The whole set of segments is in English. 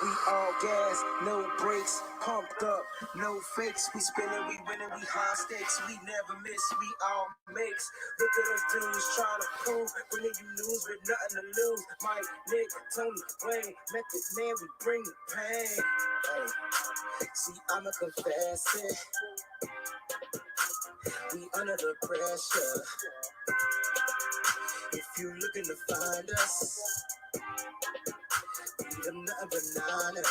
We all gas, no brakes, pumped up, no fakes. We spinning, we winning, we high stakes. We never miss, we all mix. Look at us dudes trying to prove, bringing you news with nothing to lose. Mike, Nick, Tony, Wayne, Method Man, we bring the pain. Hey, see, I'ma confess it. We under the pressure. If you looking to find us, we them nothing but Niners.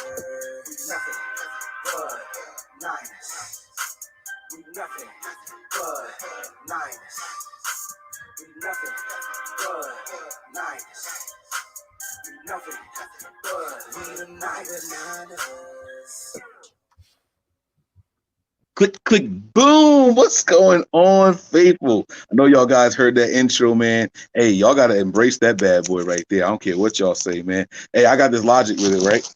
Nothing but Niners. We nothing but Niners. We nothing but Niners. We nothing but we the Niners. Click, click, boom. What's going on, faithful? I know y'all guys heard that intro, man. Hey, y'all got to embrace that bad boy right there. I don't care what y'all say, man. Hey, I got this logic with it, right?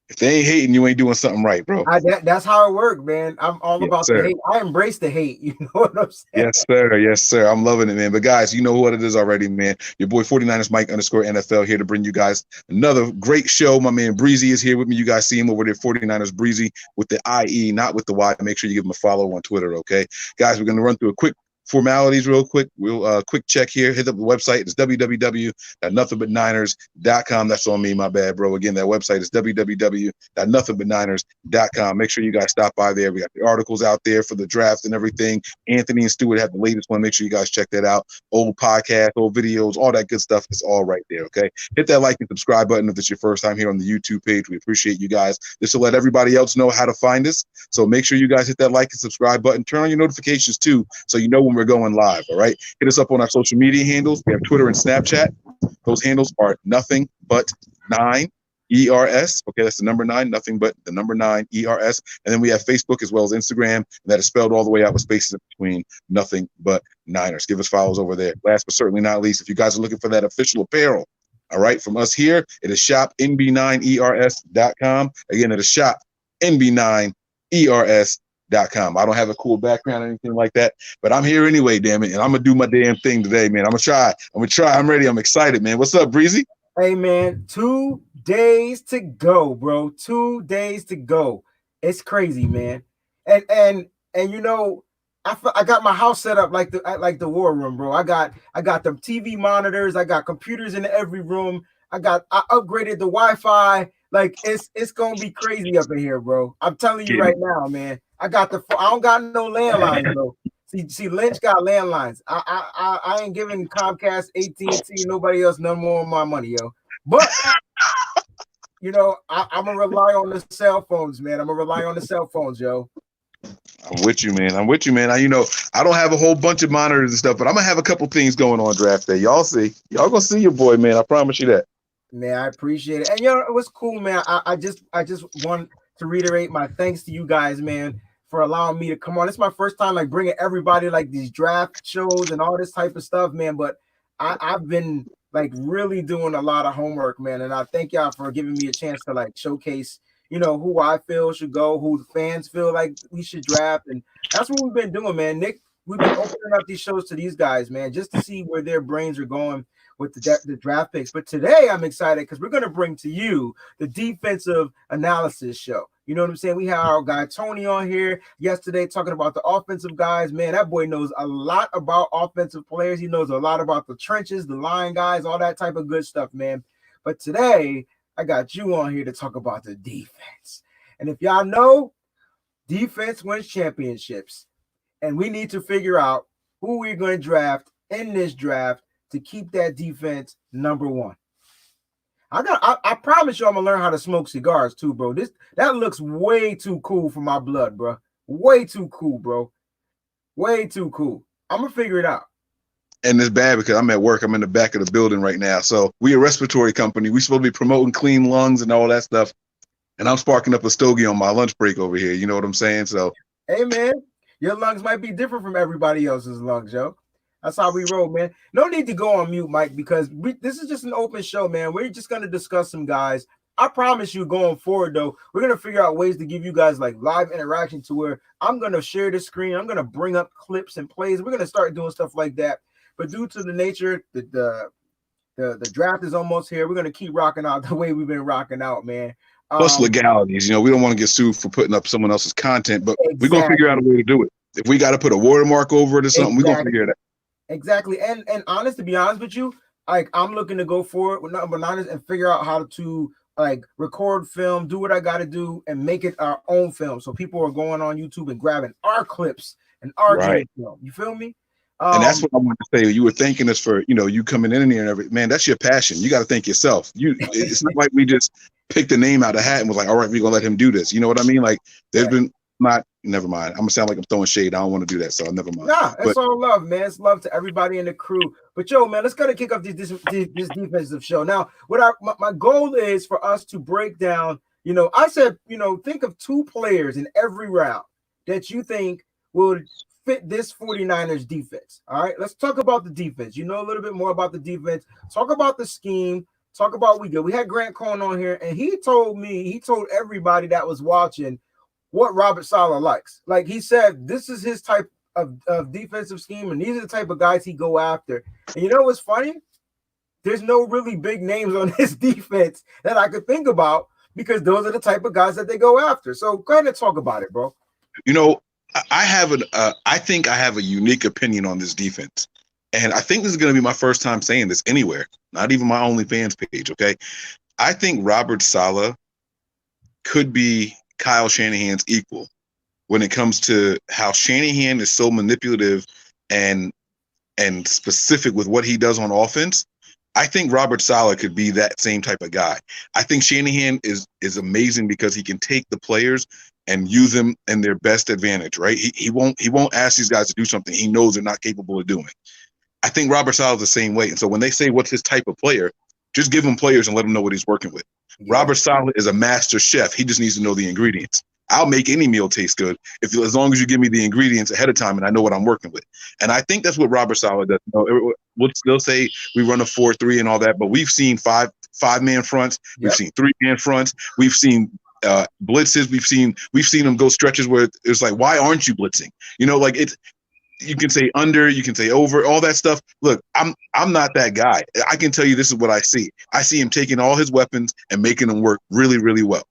If they ain't hating, you ain't doing something right, bro. That's how it works, man. I'm all Yes, about the sir. hate. I embrace the hate. You know what I'm saying? Yes, sir. Yes, sir. I'm loving it, man. But guys, you know what it is already, man. Your boy 49ers Mike _ NFL here to bring you guys another great show. My man Breezie is here with me. You guys see him over there, 49ers Breezie with the IE, not with the Y. Make sure you give him a follow on Twitter, okay? Guys, we're going to run through a quick formalities real quick. We'll quick check here. Hit up the website. It's www.nothingbutniners.com. That's on me, my bad, bro. Again, that website is www.nothingbutniners.com. Make sure you guys stop by there. We got the articles out there for the draft and everything. Anthony and Stuart have the latest one. Make sure you guys check that out. Old podcasts, old videos, all that good stuff is all right there, okay? Hit that like and subscribe button if it's your first time here on the YouTube page. We appreciate you guys. This will let everybody else know how to find us. So make sure you guys hit that like and subscribe button. Turn on your notifications too, so you know when we're going live, all right? Hit us up on our social media handles. We have Twitter and Snapchat. Those handles are nothing but 9 ERS. Okay, that's the number 9, nothing but the number 9 ERS. And then we have Facebook as well as Instagram, and that is spelled all the way out with spaces in between, nothing but Niners. Give us follows over there. Last but certainly not least, if you guys are looking for that official apparel, all right, from us here, it is shopnb9ers.com. Again, it is shop nb9ers.com. I don't have a cool background or anything like that, but I'm here anyway, damn it, and I'm gonna do my damn thing today, man. I'm gonna try. I'm ready. I'm excited, man. What's up, Breezy? Hey, man, 2 days to go, bro. 2 days to go. It's crazy, man. And you know, I got my house set up like the war room, bro. I got them TV monitors. I got computers in every room. I upgraded the Wi-Fi. Like it's gonna be crazy up in here, bro. I'm telling you right now, man. I don't got no landlines, bro. See, Lynch got landlines. I ain't giving Comcast, AT&T, nobody else no more of my money, yo. But you know, I'm gonna rely on the cell phones, man. I'm gonna rely on the cell phones, yo. I'm with you, man. I don't have a whole bunch of monitors and stuff, but I'm gonna have a couple things going on draft day. Y'all gonna see your boy, man. I promise you that. Man, I appreciate it. And you know, it was cool, man. I just want to reiterate my thanks to you guys, man, for allowing me to come on. It's my first time like bringing everybody like these draft shows and all this type of stuff, man. But I've been like really doing a lot of homework, man. And I thank y'all for giving me a chance to like showcase, you know, who I feel should go, who the fans feel like we should draft. And that's what we've been doing, man. Nick, we've been opening up these shows to these guys, man, just to see where their brains are going with the draft picks. But today I'm excited because we're going to bring to you the defensive analysis show. You know what I'm saying? We had our guy Tony on here yesterday talking about the offensive guys. Man, that boy knows a lot about offensive players. He knows a lot about the trenches, the line guys, all that type of good stuff, man. But today I got you on here to talk about the defense. And if y'all know, defense wins championships. And we need to figure out who we're going to draft in this draft to keep that defense number one. I promise you I'm gonna learn how to smoke cigars too, bro. That looks way too cool for my blood, bro. Way too cool, bro. Way too cool. I'm gonna figure it out. And it's bad because I'm at work. I'm in the back of the building right now. So we a respiratory company. We supposed to be promoting clean lungs and all that stuff. And I'm sparking up a stogie on my lunch break over here. You know what I'm saying? So hey man, your lungs might be different from everybody else's lungs, yo. That's how we roll, man. No need to go on mute, Mike, because this is just an open show, man. We're just going to discuss some guys. I promise you going forward, though, we're going to figure out ways to give you guys like live interaction to where I'm going to share the screen. I'm going to bring up clips and plays. We're going to start doing stuff like that. But due to the nature, the The draft is almost here. We're gonna keep rocking out the way we've been rocking out, man. Plus legalities. We don't want to get sued for putting up someone else's content, but we're gonna figure out a Exactly. way to do it. If we got to put a watermark over it or something, we're gonna Exactly. figure it out. Exactly. And to be honest with you, like I'm looking to go for it with number niners and figure out how to like record film, do what I gotta do, and make it our own film. So people are going on YouTube and grabbing our clips and our Right. game film. You feel me? And that's what I wanted to say. You were thanking us for, you coming in here and everything. Man, that's your passion. You got to thank yourself. It's not like we just picked a name out of the hat and was like, all right, we're gonna let him do this. You know what I mean? Like there's been never mind. I'm gonna sound like I'm throwing shade. I don't want to do that, so never mind. Nah, it's all love, man. It's love to everybody in the crew. But yo, man, let's go to kick off this defensive show. Now, what my goal is for us to break down, I said, think of 2 players in every round that you think would fit this 49ers defense. All right, let's talk about the defense. You know a little bit more about the defense. Talk about the scheme. Talk about we had Grant Cohn on here, and he told everybody that was watching what Robert Saleh likes. Like he said, this is his type of defensive scheme, and these are the type of guys he go after. And you know what's funny? There's no really big names on this defense that I could think about because those are the type of guys that they go after. So go ahead and talk about it, bro. I think I have a unique opinion on this defense. And I think this is going to be my first time saying this anywhere, not even my OnlyFans page, okay? I think Robert Saleh could be Kyle Shanahan's equal when it comes to how Shanahan is so manipulative and specific with what he does on offense. I think Robert Saleh could be that same type of guy. I think Shanahan is amazing because he can take the players and use them in their best advantage, right? He won't ask these guys to do something he knows they're not capable of doing. I think Robert Saleh is the same way. And so when they say what's his type of player, just give him players and let him know what he's working with. Yeah. Robert Saleh is a master chef. He just needs to know the ingredients. I'll make any meal taste good as long as you give me the ingredients ahead of time and I know what I'm working with. And I think that's what Robert Saleh does. They'll say we run a 4-3 and all that, but we've seen five-man fronts. Yep. We've seen 3-man fronts. We've seen blitzes. We've seen them go stretches where it's like, why aren't you blitzing? You can say under, you can say over, all that stuff. Look, I'm not that guy. I can tell you this is what I see. I see him taking all his weapons and making them work really, really well.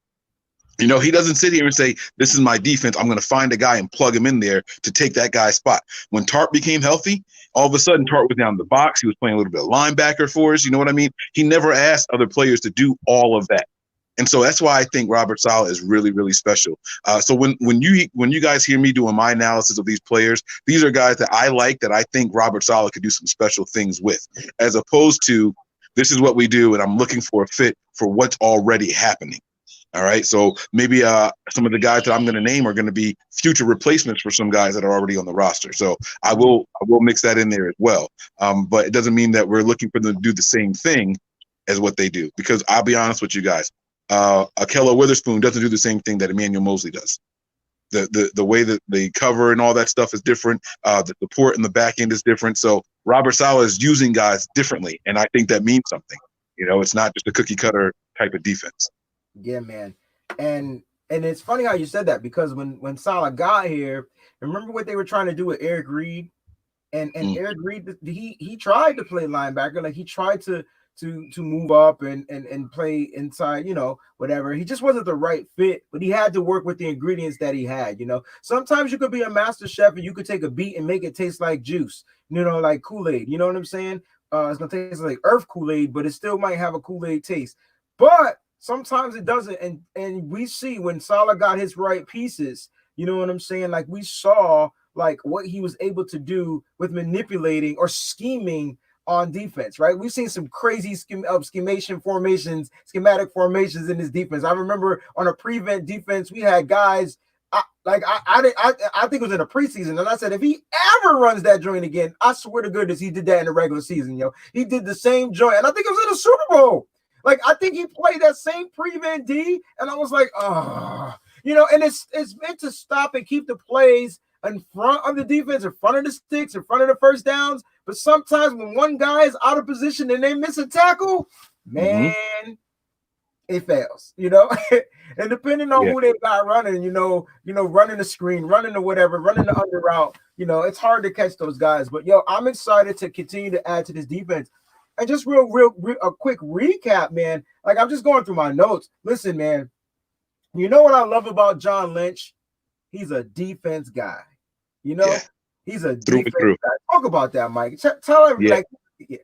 He doesn't sit here and say, this is my defense. I'm going to find a guy and plug him in there to take that guy's spot. When Tart became healthy, all of a sudden Tart was down the box. He was playing a little bit of linebacker for us. You know what I mean? He never asked other players to do all of that. And so that's why I think Robert Saleh is really, really special. So when you guys hear me doing my analysis of these players, these are guys that I like, that I think Robert Saleh could do some special things with, as opposed to this is what we do and I'm looking for a fit for what's already happening. All right. So maybe some of the guys that I'm going to name are going to be future replacements for some guys that are already on the roster. So I will mix that in there as well. But it doesn't mean that we're looking for them to do the same thing as what they do, because I'll be honest with you guys. Akello Witherspoon doesn't do the same thing that Emmanuel Mosley does. The way that they cover and all that stuff is different. The support in the back end is different. So Robert Saleh is using guys differently, and I think that means something. It's not just a cookie cutter type of defense. Yeah, man. And it's funny how you said that, because when Saleh got here, remember what they were trying to do with Eric Reed, and Eric Reed, he tried to play linebacker, like he tried to move up and play inside, whatever. He just wasn't the right fit, but he had to work with the ingredients that he had. Sometimes you could be a master chef and you could take a beet and make it taste like juice, like Kool-Aid. You know what I'm saying? It's gonna taste like Earth Kool-Aid, but it still might have a Kool-Aid taste. But sometimes it doesn't, and we see when Saleh got his right pieces, you know what I'm saying? Like we saw like what he was able to do with manipulating or scheming on defense, right? We've seen some crazy schematic formations in this defense. I remember on a prevent defense, we had guys I think it was in the preseason, and I said if he ever runs that joint again, I swear to goodness he did that in the regular season. He did the same joint, and I think it was in the Super Bowl. Like I think he played that same prevent D, and I was like, and it's meant to stop and keep the plays in front of the defense, in front of the sticks, in front of the first downs. But sometimes when one guy is out of position and they miss a tackle, man, it fails, and depending on who they got running, running the screen, running the whatever, running the under route, it's hard to catch those guys. But I'm excited to continue to add to this defense. And just a quick recap, man. Like I'm just going through my notes. Listen, man. You know what I love about John Lynch? He's a defense guy. You Yeah, know, he's a through and defense through. guy. Talk about that, Mike. Tell every Yeah. like, yeah.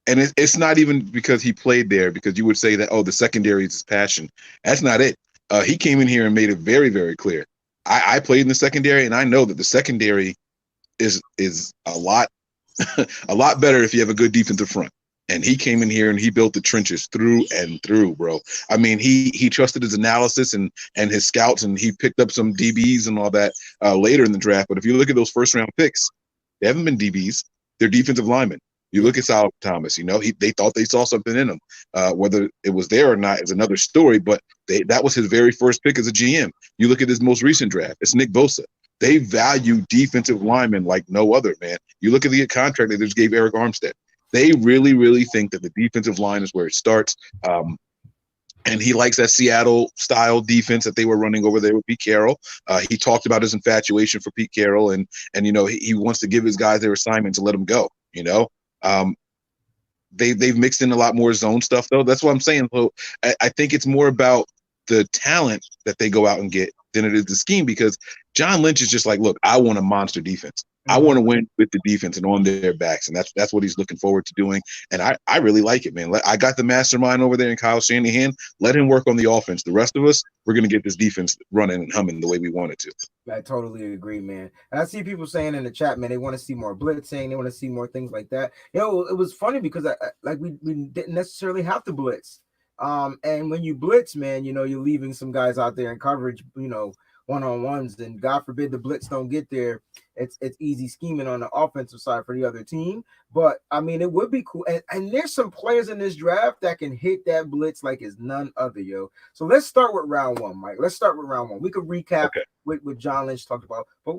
And it's not even because he played there, because you would say that, oh, the secondary is his passion. That's not it. He came in here and made it very, very clear. I played in the secondary, and I know that the secondary is a lot a lot better if you have a good defensive front. And he came in here and he built the trenches through and through, bro. I mean, he trusted his analysis and his scouts, and he picked up some DBs and all that later in the draft. But if you look at those first round picks, they haven't been DBs. They're defensive linemen. You look at Solomon Thomas, you know, they thought they saw something in him. Whether it was there or not is another story, but that was his very first pick as a GM. You look at his most recent draft, it's Nick Bosa. They value defensive linemen like no other, man. You look at the contract they just gave Eric Armstead. They really, really think that the defensive line is where it starts. And he likes that Seattle-style defense that they were running over there with Pete Carroll. He talked about his infatuation for Pete Carroll, and you know he wants to give his guys their assignment to let them go. You know, they've mixed in a lot more zone stuff though. That's what I'm saying. So I think it's more about the talent that they go out and get than it is the scheme, because John Lynch is just like, look, I want a monster defense. I want to win with the defense and on their backs, and that's what he's looking forward to doing. And I really like it, man. I got the mastermind over there in Kyle Shanahan. Let him work on the offense. The rest of us, we're going to get this defense running and humming the way we want it to. I totally agree, man. And I see people saying in the chat, man, they want to see more blitzing. They want to see more things like that. You know, it was funny because we didn't necessarily have to blitz. And when you blitz, man, you know, you're leaving some guys out there in coverage, you know, one-on-ones, and God forbid the blitz don't get there. It's easy scheming on the offensive side for the other team. But I mean, it would be cool. And there's some players in this draft that can hit that blitz like it's none other, yo. So let's start with round one, Mike. Let's start with round one. We could recap what John Lynch talked about. But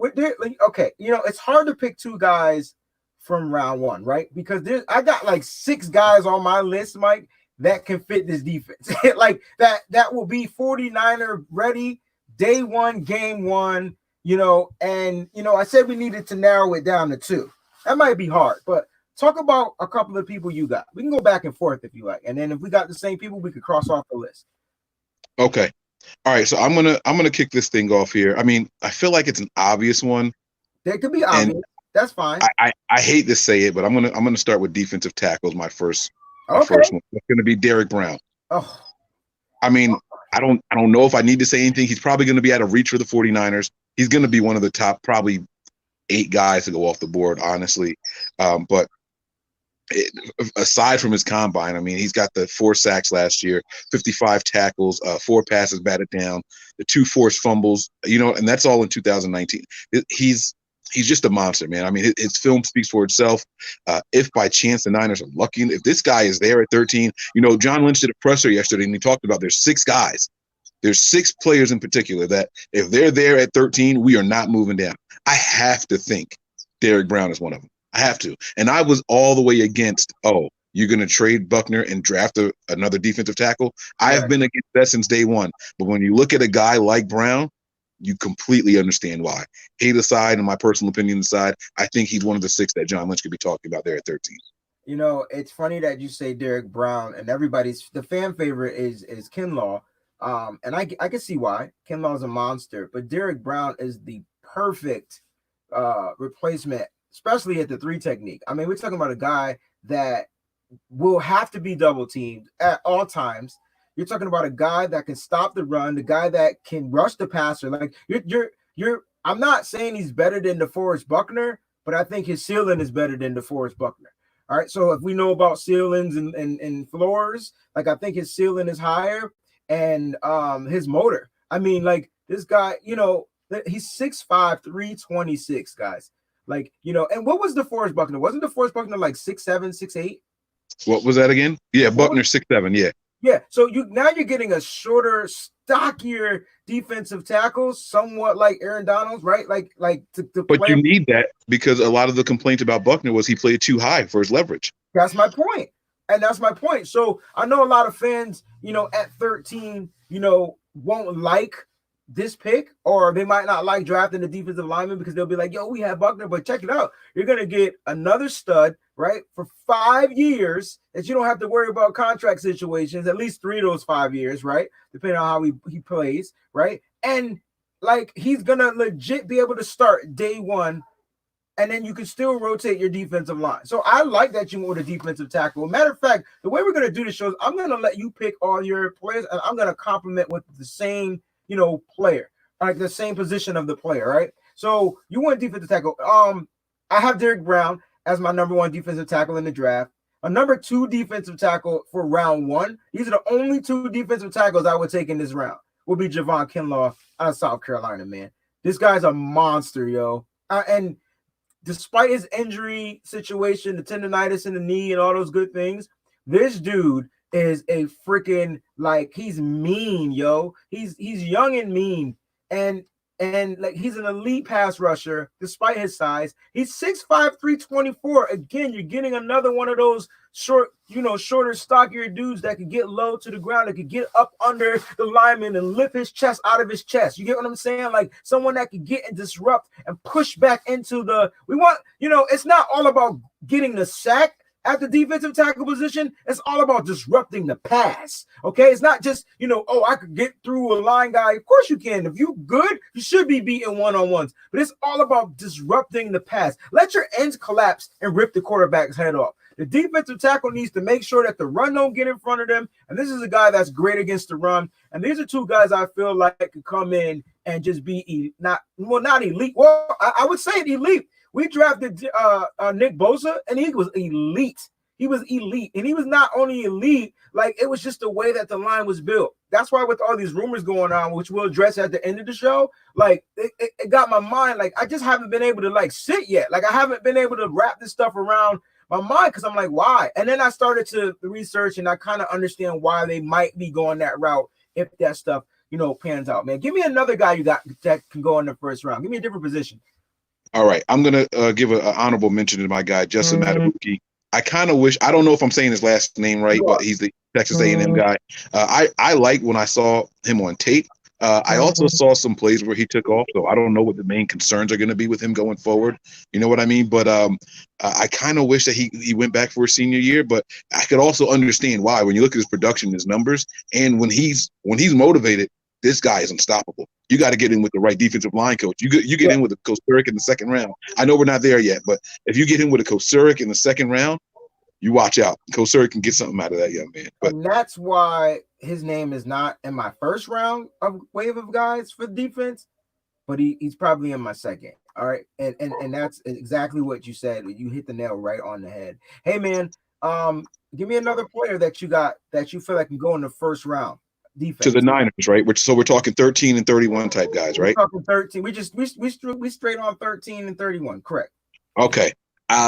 okay, you know, it's hard to pick two guys from round one, right? Because I got like 6 guys on my list, Mike, that can fit this defense. Like that will be 49er ready day one, game one, you know. And you know, I said we needed to narrow it down to 2. That might be hard, but talk about a couple of people you got. We can go back and forth if you like, and then if we got the same people, we could cross off the list. Okay. All right, so I'm gonna kick this thing off here. I mean, I feel like it's an obvious one. That could be obvious. That's fine. I hate to say it, but I'm gonna start with defensive tackles. My first one. It's gonna be Derek Brown. Oh, I mean, I don't know if I need to say anything. He's probably gonna be out of reach for the 49ers. He's gonna be one of the top probably 8 guys to go off the board, honestly. But aside from his combine, I mean, he's got the 4 sacks last year, 55 tackles, 4 passes batted down, the 2 forced fumbles, you know, and that's all in 2019. He's just a monster, man. I mean, his film speaks for itself. If by chance the Niners are lucky, if this guy is there at 13, you know, John Lynch did a presser yesterday and he talked about there's 6 guys. There's 6 players in particular that if they're there at 13, we are not moving down. I have to think Derek Brown is one of them. I have to. And I was all the way against, you're going to trade Buckner and draft another defensive tackle. I have been against that since day one. But when you look at a guy like Brown, you completely understand why. Hate aside and my personal opinion aside, I think he's one of the 6 that John Lynch could be talking about there at 13. You know, it's funny that you say Derek Brown, and the fan favorite is Kinlaw. And I can see why. Kinlaw is a monster, but Derek Brown is the perfect replacement, especially at the 3 technique. I mean, we're talking about a guy that will have to be double teamed at all times. You're talking about a guy that can stop the run, the guy that can rush the passer. Like you're I'm not saying he's better than DeForest Buckner, but I think his ceiling is better than DeForest Buckner. All right. So if we know about ceilings and floors, like I think his ceiling is higher, and his motor. I mean, like this guy, you know, he's 6'5", 326, guys. Like, you know, and what was DeForest Buckner? Wasn't DeForest Buckner like 6'7", 6'8"? What was that again? Yeah, Buckner 6'7", yeah. Yeah, so you're getting a shorter, stockier defensive tackle, somewhat like Aaron Donald's, right? Like to But play. you need that because a lot of the complaints about Buckner was he played too high for his leverage. That's my point. And that's my point. So I know a lot of fans, you know, at 13, you know, won't like this pick, or they might not like drafting the defensive lineman because they'll be like, yo, we have Buckner, but check it out. You're going to get another stud right, for 5 years that you don't have to worry about contract situations, at least 3 of those 5 years, right? Depending on how he plays, right? And like he's gonna legit be able to start day one, and then you can still rotate your defensive line. So I like that you went with a defensive tackle. Matter of fact, the way we're gonna do the show is I'm gonna let you pick all your players, and I'm gonna compliment with the same, player, like the same position of the player, right? So you want defensive tackle. I have Derek Brown as my number one defensive tackle in the draft. A number two defensive tackle for round one. These are the only two defensive tackles I would take in this round. Will be Javon Kinlaw out of South Carolina, man. This guy's a monster, yo. And despite his injury situation, the tendonitis in the knee and all those good things, this dude is a freaking, like, he's mean, yo. He's young and mean. And like he's an elite pass rusher despite his size. He's 6'5", 324. Again, you're getting another one of those shorter, stockier dudes that could get low to the ground, that could get up under the lineman and lift his chest out of his chest. You get what I'm saying? Like someone that could get and disrupt and push back into it's not all about getting the sack at the defensive tackle position. It's all about disrupting the pass. Okay, it's not just I could get through a line guy. Of course you can. If you good, you should be beating one-on-ones. But it's all about disrupting the pass. Let your ends collapse and rip the quarterback's head off. The defensive tackle needs to make sure that the run don't get in front of them. And this is a guy that's great against the run. And these are two guys I feel like could come in and just be not elite. Well, I would say elite. We drafted Nick Bosa, and he was elite. He was elite. And he was not only elite, like it was just the way that the line was built. That's why with all these rumors going on, which we'll address at the end of the show, like it got my mind. Like I just haven't been able to like sit yet. Like I haven't been able to wrap this stuff around my mind because I'm like, why? And then I started to research and I kind of understand why they might be going that route if that stuff, pans out, man. Give me another guy you got that can go in the first round. Give me a different position. All right, I'm gonna give an honorable mention to my guy Justin Matabuki. I kind of wish, I don't know if I'm saying his last name right, but he's the Texas A&M guy. I like when I saw him on tape. I also saw some plays where he took off, so I don't know what the main concerns are going to be with him going forward. You know what I mean? But I kind of wish that he went back for his senior year, but I could also understand why when you look at his production, his numbers, and when he's motivated, this guy is unstoppable. You got to get in with the right defensive line coach. You get in with a Kocurek in the second round. I know we're not there yet, but if you get in with a Kocurek in the second round, you watch out. Kocurek can get something out of that young man. But and that's why his name is not in my first round of wave of guys for defense, but he's probably in my second. All right. And that's exactly what you said. You hit the nail right on the head. Hey man, give me another player that you got that you feel like can go in the first round. Defense. To the Niners, right? So we're talking 13 and 31 type guys, right? We're talking 13. We straight on 13 and 31, correct? Okay.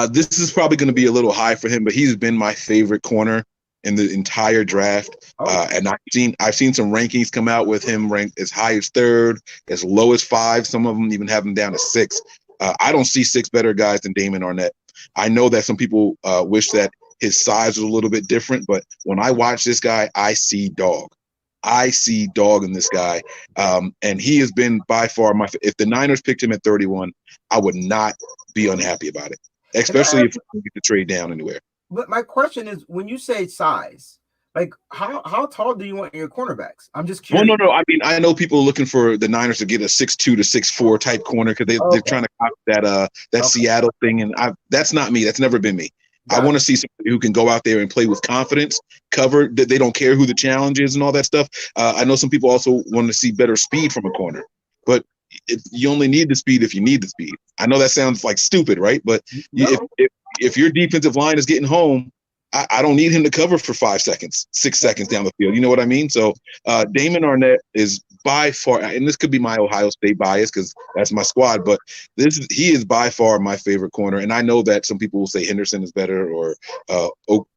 This is probably going to be a little high for him, but he's been my favorite corner in the entire draft. And I've seen some rankings come out with him ranked as high as third, as low as 5. Some of them even have him down to 6. I don't see 6 better guys than Damon Arnett. I know that some people wish that his size was a little bit different, but when I watch this guy, I see dog. I see dog in this guy. And he has been by far if the Niners picked him at 31, I would not be unhappy about it, especially if we get to trade down anywhere. But my question is, when you say size, like how tall do you want your cornerbacks? I'm just curious. Well, no. I mean, I know people are looking for the Niners to get a 6'2" to 6'4" type corner because they're trying to copy that Seattle thing. And that's not me. That's never been me. I want to see somebody who can go out there and play with confidence, cover that they don't care who the challenge is and all that stuff. I know some people also want to see better speed from a corner, but you only need the speed if you need the speed. I know that sounds like stupid, right? But if your defensive line is getting home, I don't need him to cover for 5 seconds, 6 seconds down the field. You know what I mean? So Damon Arnett is by far, and this could be my Ohio State bias because that's my squad, but he is by far my favorite corner. And I know that some people will say Henderson is better or Oak.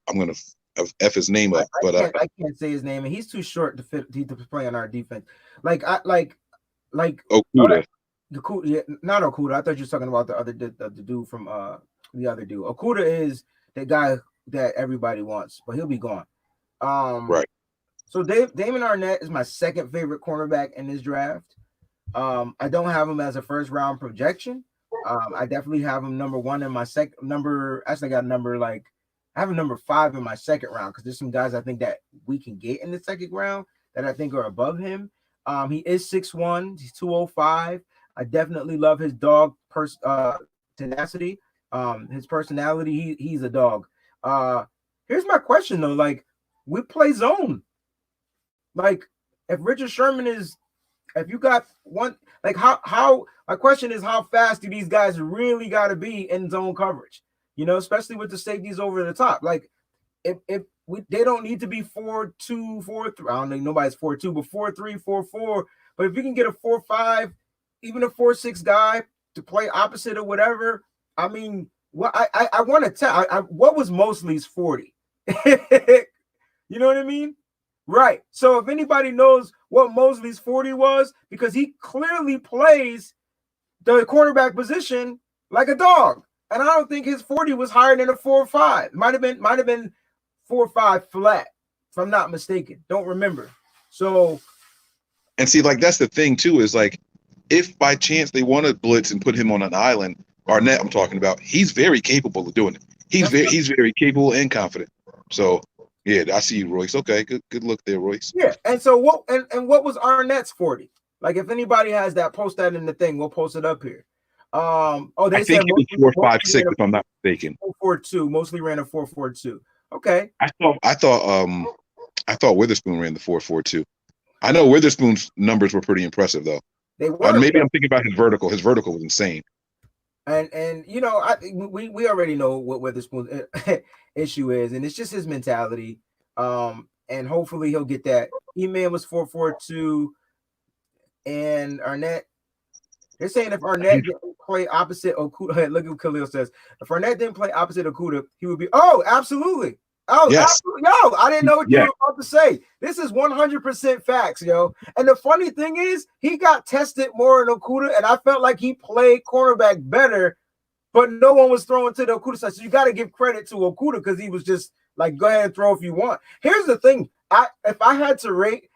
I'm going to F his name up, but I can't say his name, and he's too short to play on our defense. Like Okuda. Not Okuda. I thought you were talking about the dude from the other dude. Okuda is the guy that everybody wants, but he'll be gone. Right. So Damon Arnett is my second favorite cornerback in this draft. I don't have him as a first round projection, I definitely have him number one in my second number. Actually, I got number like I have a number 5 in my second round because there's some guys I think that we can get in the second round that I think are above him. He is 6'1", he's 205. I definitely love his dog tenacity. His personality, he's a dog. Here's my question though, like we play zone. Like if Richard Sherman is if you got one like how my question is how fast do these guys really got to be in zone coverage, especially with the safeties over the top. Like if they don't need to be 4-2 4-3. I don't think nobody's 4-2 but 4-3 4-4. But if you can get a 4-5, even a 4-6 guy to play opposite or whatever, I mean, what I want to tell what was Mosley's 40. You know what I mean? Right. So if anybody knows what Mosley's 40 was, because he clearly plays the cornerback position like a dog. And I don't think his 40 was higher than a 4-5. Might have been 4-5 flat, if I'm not mistaken. Don't remember. So and see, like that's the thing too, is like if by chance they want to blitz and put him on an island, Arnett I'm talking about, he's very capable of doing it. He's very capable and confident. So yeah, I see you, Royce. Okay, good look there, Royce. Yeah, and so what what was Arnett's 40? Like if anybody has that, post that in the thing. We'll post it up here. They said it was 4.56 if I'm not mistaken. 4.42. Mostly ran a 4.42. Okay. I thought Witherspoon ran the 4.42. I know Witherspoon's numbers were pretty impressive though. They were. Maybe I'm thinking about his vertical. His vertical was insane. And we already know what Witherspoon's issue is, and it's just his mentality. And hopefully he'll get that. E-Man was 4.42, and Arnett. They're saying if Arnett didn't play opposite Okudah, look what Khalil says. If Arnett didn't play opposite Okudah, he would be. Oh, absolutely. Oh, yes. Absolutely. Yo, I didn't know what you were about to say. This is 100% facts, yo. And the funny thing is, he got tested more in Okudah, and I felt like he played cornerback better, but no one was throwing to the Okudah side. So you got to give credit to Okudah because he was just like, go ahead and throw if you want. Here's the thing. If I had to rate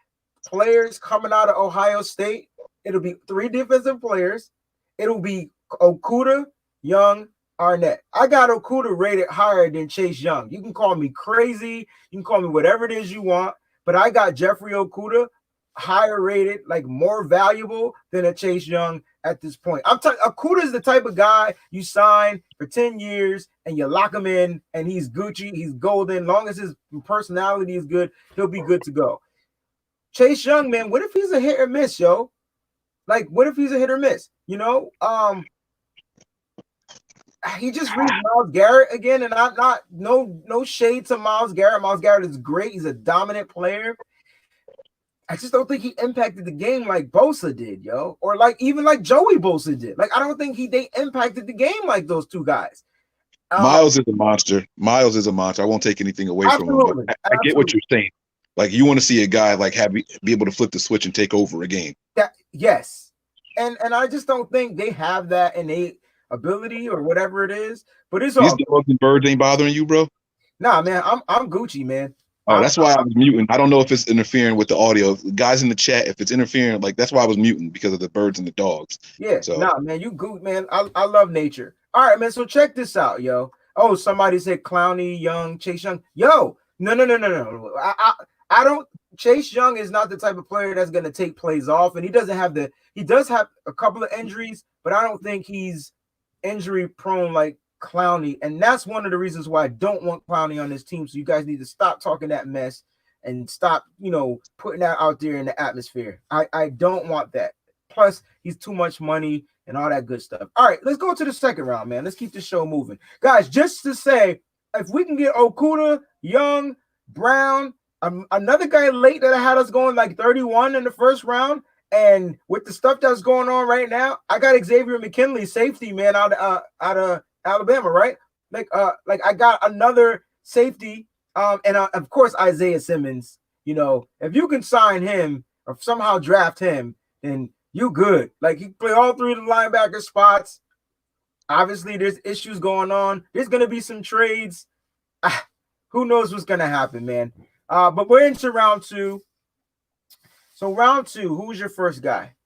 players coming out of Ohio State, it'll be 3 defensive players. It'll be Okudah, Young, Arnett. I got Okudah rated higher than Chase Young. You can call me crazy. You can call me whatever it is you want, but I got Jeffrey Okudah higher rated, like more valuable than a Chase Young at this point. Okudah is the type of guy you sign for 10 years and you lock him in and he's Gucci, he's golden. Long as his personality is good, he'll be good to go. Chase Young, man, what if he's a hit or miss, yo? Like, what if he's a hit or miss? He just reads Myles Garrett again, and I'm not no shade to Myles Garrett. Myles Garrett is great. He's a dominant player. I just don't think he impacted the game like Bosa did, yo, or like even like Joey Bosa did. Like I don't think they impacted the game like those two guys. Myles is a monster. Myles is a monster. I won't take anything away from him. But I get what you're saying. Like you want to see a guy like be able to flip the switch and take over a game. Yes, and I just don't think they have that innate ability or whatever it is. But it's all these dogs and birds ain't bothering you, bro. Nah, man, I'm Gucci, man. Oh, that's why I was muting. I don't know if it's interfering with the audio. Guys in the chat, if it's interfering, like that's why I was muting because of the birds and the dogs. Yeah, so nah, man, you good, man. I love nature. All right, man. So check this out, yo. Oh, somebody said Clowney, Young, Chase Young. Yo, no. I don't. Chase Young is not the type of player that's gonna take plays off, and he does have a couple of injuries, but I don't think he's injury prone like Clowney, and that's one of the reasons why I don't want Clowney on this team. So you guys need to stop talking that mess and stop, putting that out there in the atmosphere. I don't want that. Plus, he's too much money and all that good stuff. All right, let's go to the second round, man. Let's keep the show moving, guys. Just to say, if we can get Okudah, Young, Brown, another guy late that I had us going like 31 in the first round. And with the stuff that's going on right now, I got Xavier McKinley, safety, man, out of Alabama, right? Like I got another safety, and of course Isaiah Simmons. If you can sign him or somehow draft him, then you good. Like he play all 3 of the linebacker spots. Obviously, there's issues going on. There's gonna be some trades. Who knows what's gonna happen, man? But we're into round 2. So round 2, who's your first guy?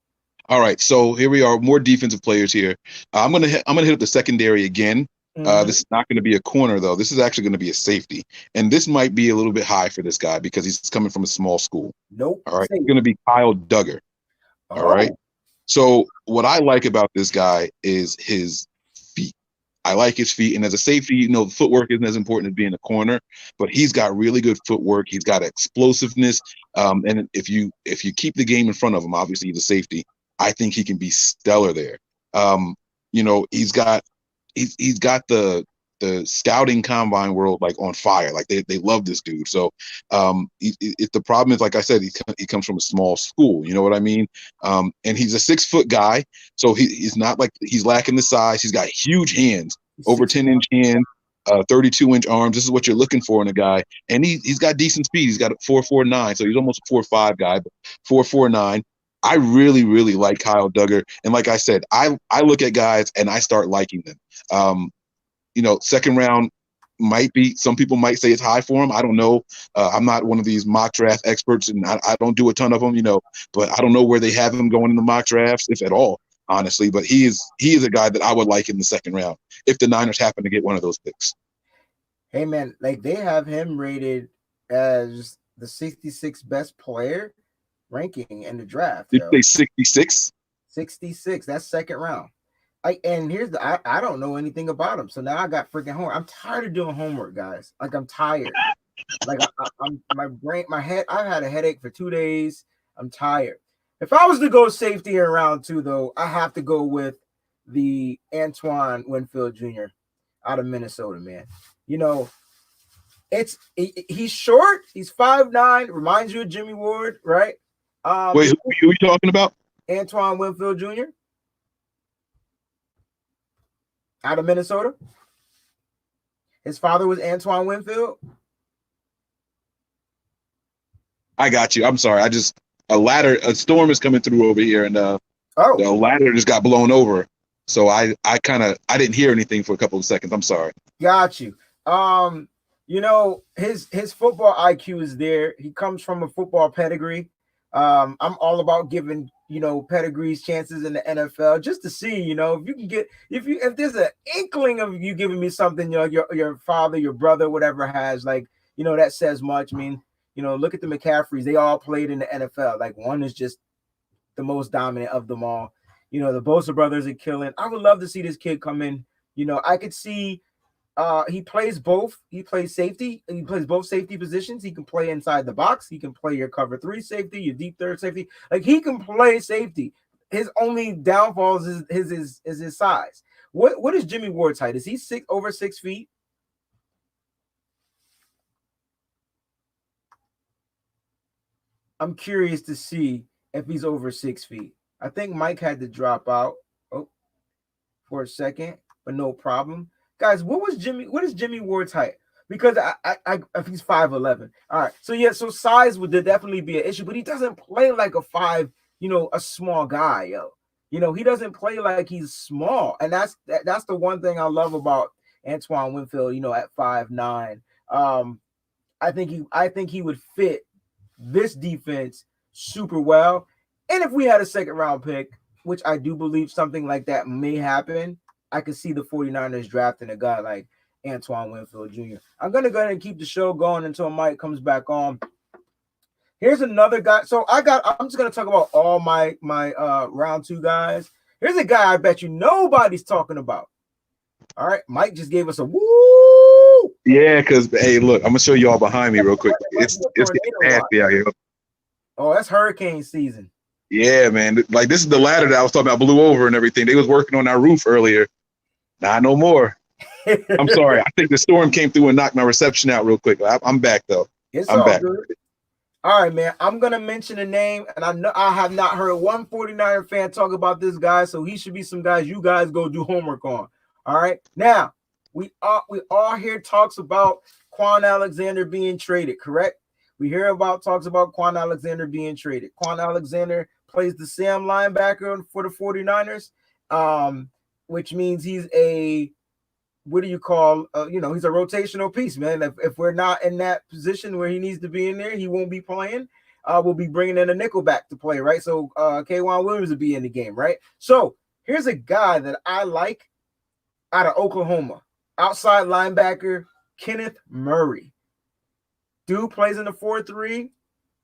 All right, so here we are, more defensive players here. I'm gonna hit up the secondary again. This is not going to be a corner though. This is actually going to be a safety, and this might be a little bit high for this guy because he's coming from a small school. Nope. All right, it's going to be Kyle Duggar. All right. Oh, So what I like about this guy is his feet. I like his feet, and as a safety, the footwork isn't as important as being a corner, but he's got really good footwork. He's got explosiveness, and if you keep the game in front of him, obviously he's a safety. I think he can be stellar there. He's got the scouting combine world like on fire. Like they love this dude. So if the problem is, like I said, he comes from a small school. You know what I mean? And he's a 6 foot guy, so he's not like he's lacking the size. He's got huge hands, over 10-inch hands. 32-inch arms. This is what you're looking for in a guy, and he's got decent speed. He's got a 4.49, so he's almost a 4.5 guy, but 4.49. I really, really like Kyle Duggar, and like I said, I look at guys and I start liking them. Second round might be, some people might say it's high for him. I don't know. I'm not one of these mock draft experts, and I don't do a ton of them, but I don't know where they have him going in the mock drafts, if at all, honestly. But he is a guy that I would like in the second round if the Niners happen to get one of those picks. Hey man, like they have him rated as the 66th best player ranking in the draft. Did you say 66? 66. That's second round. And here's I don't know anything about him, so now I got freaking homework. I'm tired of doing homework, guys. Like I'm tired. Like I'm my brain, my head. I've had a headache for 2 days. I'm tired. If I was to go safety in round 2, though, I have to go with the Antoine Winfield Jr. out of Minnesota, man. He's short. He's 5'9". Reminds you of Jimmy Ward, right? Wait, who are you talking about? Antoine Winfield Jr. out of Minnesota. His father was Antoine Winfield. I got you. I'm sorry. A storm is coming through over here, and the ladder just got blown over. So I didn't hear anything for a couple of seconds. I'm sorry. Got you. His football IQ is there. He comes from a football pedigree. I'm all about giving pedigrees chances in the NFL just to see, if you can get if there's an inkling of you giving me something, your father, your brother, whatever has, like, that says much. I mean, look at the McCaffreys. They all played in the NFL. Like, one is just the most dominant of them all. The Bosa brothers are killing. I would love to see this kid come in. I could see he plays both. He plays safety. He plays both safety positions. He can play inside the box. He can play your cover 3 safety, your deep third safety. Like, he can play safety. His only downfall is his size. What is Jimmy Ward's height? Is he over 6 feet? I'm curious to see if he's over 6 feet. I think Mike had to drop out for a second, but no problem. Guys, what is Jimmy Ward's height? Because I if he's 5'11". All right. So size would definitely be an issue, but he doesn't play like a small guy, yo. He doesn't play like he's small. And that's the one thing I love about Antoine Winfield, at 5'9". I think he would fit this defense super well. And if we had a second round pick, which I do believe something like that may happen, I could see the 49ers drafting a guy like Antoine Winfield Jr. I'm going to go ahead and keep the show going until Mike comes back on. Here's another guy. So I'm just going to talk about all my round 2 guys. Here's a guy I bet you nobody's talking about. All right. Mike just gave us a woo. Yeah, because, hey, look, I'm going to show you all behind me real quick. It's nasty out here. Oh, that's hurricane season. Yeah, man. Like, this is the ladder that I was talking about blew over and everything. They was working on our roof earlier. Nah, no more. I'm sorry. I think the storm came through and knocked my reception out real quick. I'm back, though. I'm back. Good. All right, man. I'm going to mention a name, and I know I have not heard one 49er fan talk about this guy, so he should be some guys you guys go do homework on. All right? Now, we all hear talks about Quan Alexander being traded, correct? We hear talks about Quan Alexander being traded. Quan Alexander plays the Sam linebacker for the 49ers, which means he's a, what do you call, he's a rotational piece, man. If we're not in that position where he needs to be in there, he won't be playing. will be bringing in a nickelback to play, right? So K'Wan Williams will be in the game, right? So here's a guy that I like out of Oklahoma, outside linebacker Kenneth Murray. Dude plays in the 4-3,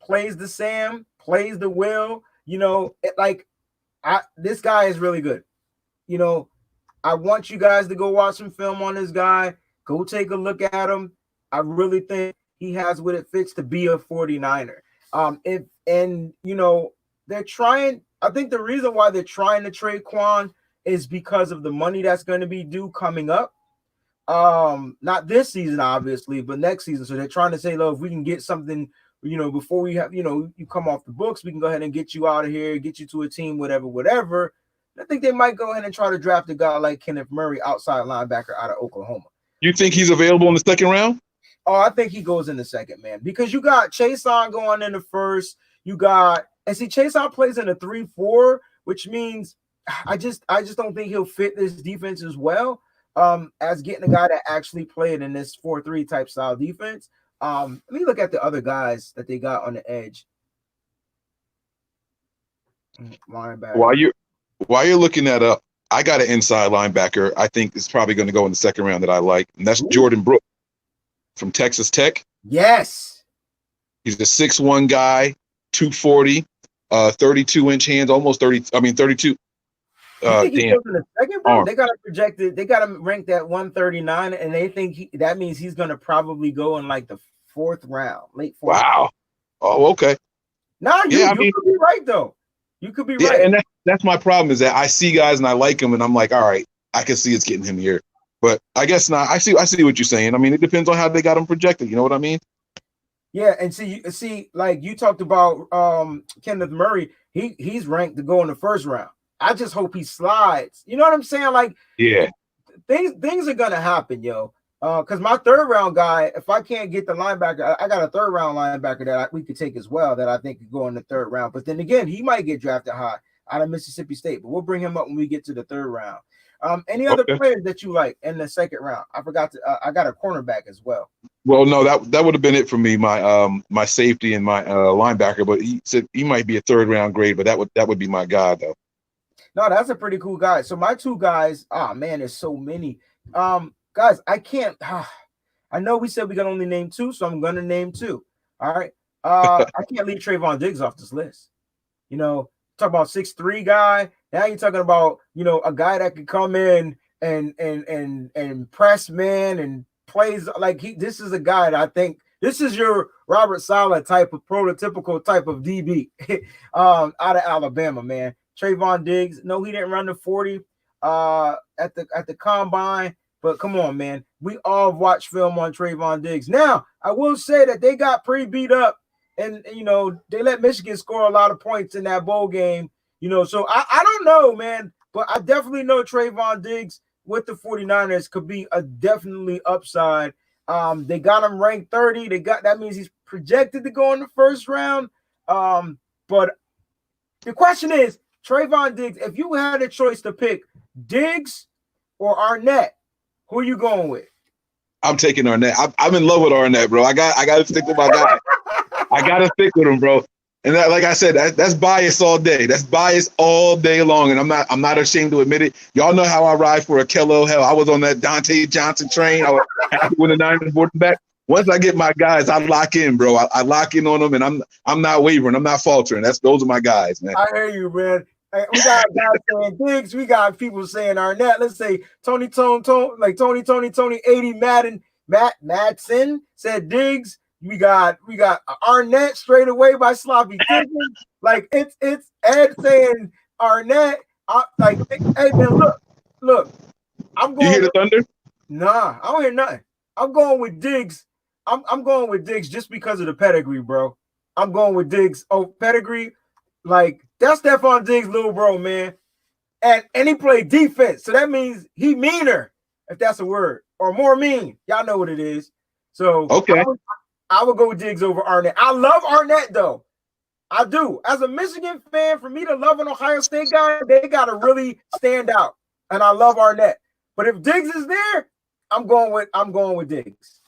plays the Sam, plays the Will. This guy is really good. I want you guys to go watch some film on this guy. Go take a look at him. I really think he has what it fits to be a 49er. They're trying. I think the reason why they're trying to trade Quan is because of the money that's going to be due coming up. Not this season, obviously, but next season. So they're trying to say, look, if we can get something, before we have, you come off the books, we can go ahead and get you out of here, get you to a team, whatever. I think they might go ahead and try to draft a guy like Kenneth Murray, outside linebacker out of Oklahoma. You think he's available in the second round? Oh, I think he goes in the second, man, because you got Chason going in the first. Chason plays in a 3-4, which means I just don't think he'll fit this defense as well as getting a guy that actually played in this 4-3 type style defense. Let me look at the other guys that they got on the edge. Linebacker. While you're looking that up, I got an inside linebacker I think is probably going to go in the second round that I like, and that's Jordan Brooks from Texas Tech. Yes. He's a 6'1" guy, 240, 32-inch hands, almost 30. I mean, 32. You think he goes in the second, bro? They got him projected. They got him ranked at 139, and they think that means he's going to probably go in like the fourth round, late fourth. Wow. Round. Oh, okay. No, you could be right though. You could be right. And that's my problem is that I see guys and I like them, and I'm like, all right, I can see it's getting him here. But I guess not. I see what you're saying. I mean, it depends on how they got him projected. You know what I mean? Yeah, and see, like you talked about Kenneth Murray, he's ranked to go in the first round. I just hope he slides. You know what I'm saying? Like, yeah, things are gonna happen, yo. Because my third round guy, if I can't get the linebacker, I got a third round linebacker that we could take as well that I think could go in the third round. But then again, he might get drafted high out of Mississippi State, but we'll bring him up when we get to the third round. Any other players that you like in the second round? I forgot to. I got a cornerback as well. Well, no, that would have been it for me. My safety and my linebacker, but he said he might be a third round grade, but that would be my guy though. No, that's a pretty cool guy. So my two guys, man, there's so many. Guys, I can't. I know we said we can only name two, so I'm gonna name two. All right. I can't leave Trayvon Diggs off this list. Talk about 6'3" guy. Now you're talking about a guy that could come in and press man and plays like this is a guy that I think this is your Robert Saleh type of prototypical type of DB out of Alabama, man. Trayvon Diggs. No, he didn't run the 40 at the combine. But come on, man. We all watched film on Trayvon Diggs. Now, I will say that they got pretty beat up, and they let Michigan score a lot of points in that bowl game. So I don't know, man. But I definitely know Trayvon Diggs with the 49ers could be a definitely upside. They got him ranked 30. That means he's projected to go in the first round. But the question is, Trayvon Diggs, if you had a choice to pick Diggs or Arnett, who are you going with? I'm taking Arnett. I'm in love with Arnett, bro. I got to stick with my guy. I got to stick with him, bro. And that, like I said, that's bias all day. That's bias all day long, and I'm not ashamed to admit it. Y'all know how I ride for Akello. Hell, I was on that Dante Johnson train. I was happy when the Niners brought him back. Once I get my guys, I lock in, bro. I lock in on them, and I'm not wavering. I'm not faltering. Those are my guys, man. I hear you, man. We got guys saying Diggs. We got people saying Arnett. Let's say Tony, 80 Madsen said Diggs. We got Arnett straight away by Sloppy Chicken. Like it's Ed saying Arnett. Hey man, look. I'm going. You hear the thunder? Nah, I don't hear nothing. I'm going with Diggs. I'm going with Diggs just because of the pedigree, bro. I'm going with Diggs. Oh, pedigree. Like, that's Stephon Diggs' little bro, man. And he played defense. So that means he meaner, if that's a word. Or more mean. Y'all know what it is. So okay. I would go with Diggs over Arnett. I love Arnett, though. I do. As a Michigan fan, for me to love an Ohio State guy, they got to really stand out. And I love Arnett. But if Diggs is there, I'm going with Diggs.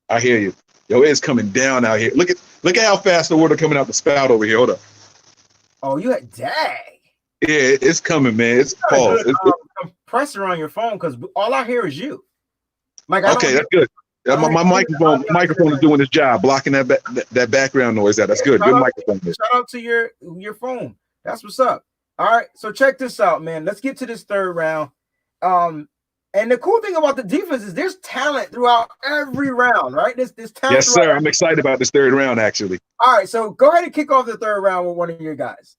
I hear you. Yo, it's coming down out here. Look at how fast the water coming out the spout over here. Hold up. Oh, you had dang. Yeah, it's coming, man. It's You got a pause. good compressor on your phone because all I hear is you. Like I don't. Okay, that's good. My microphone is doing its job, blocking that background noise out. That's good. Good microphone. Shout out to your phone. That's what's up. All right, so check this out, man. Let's get to this third round. And the cool thing about the defense is there's talent throughout every round, right? This talent. Yes, sir. I'm excited about this third round, actually. All right, so go ahead and kick off the third round with one of your guys.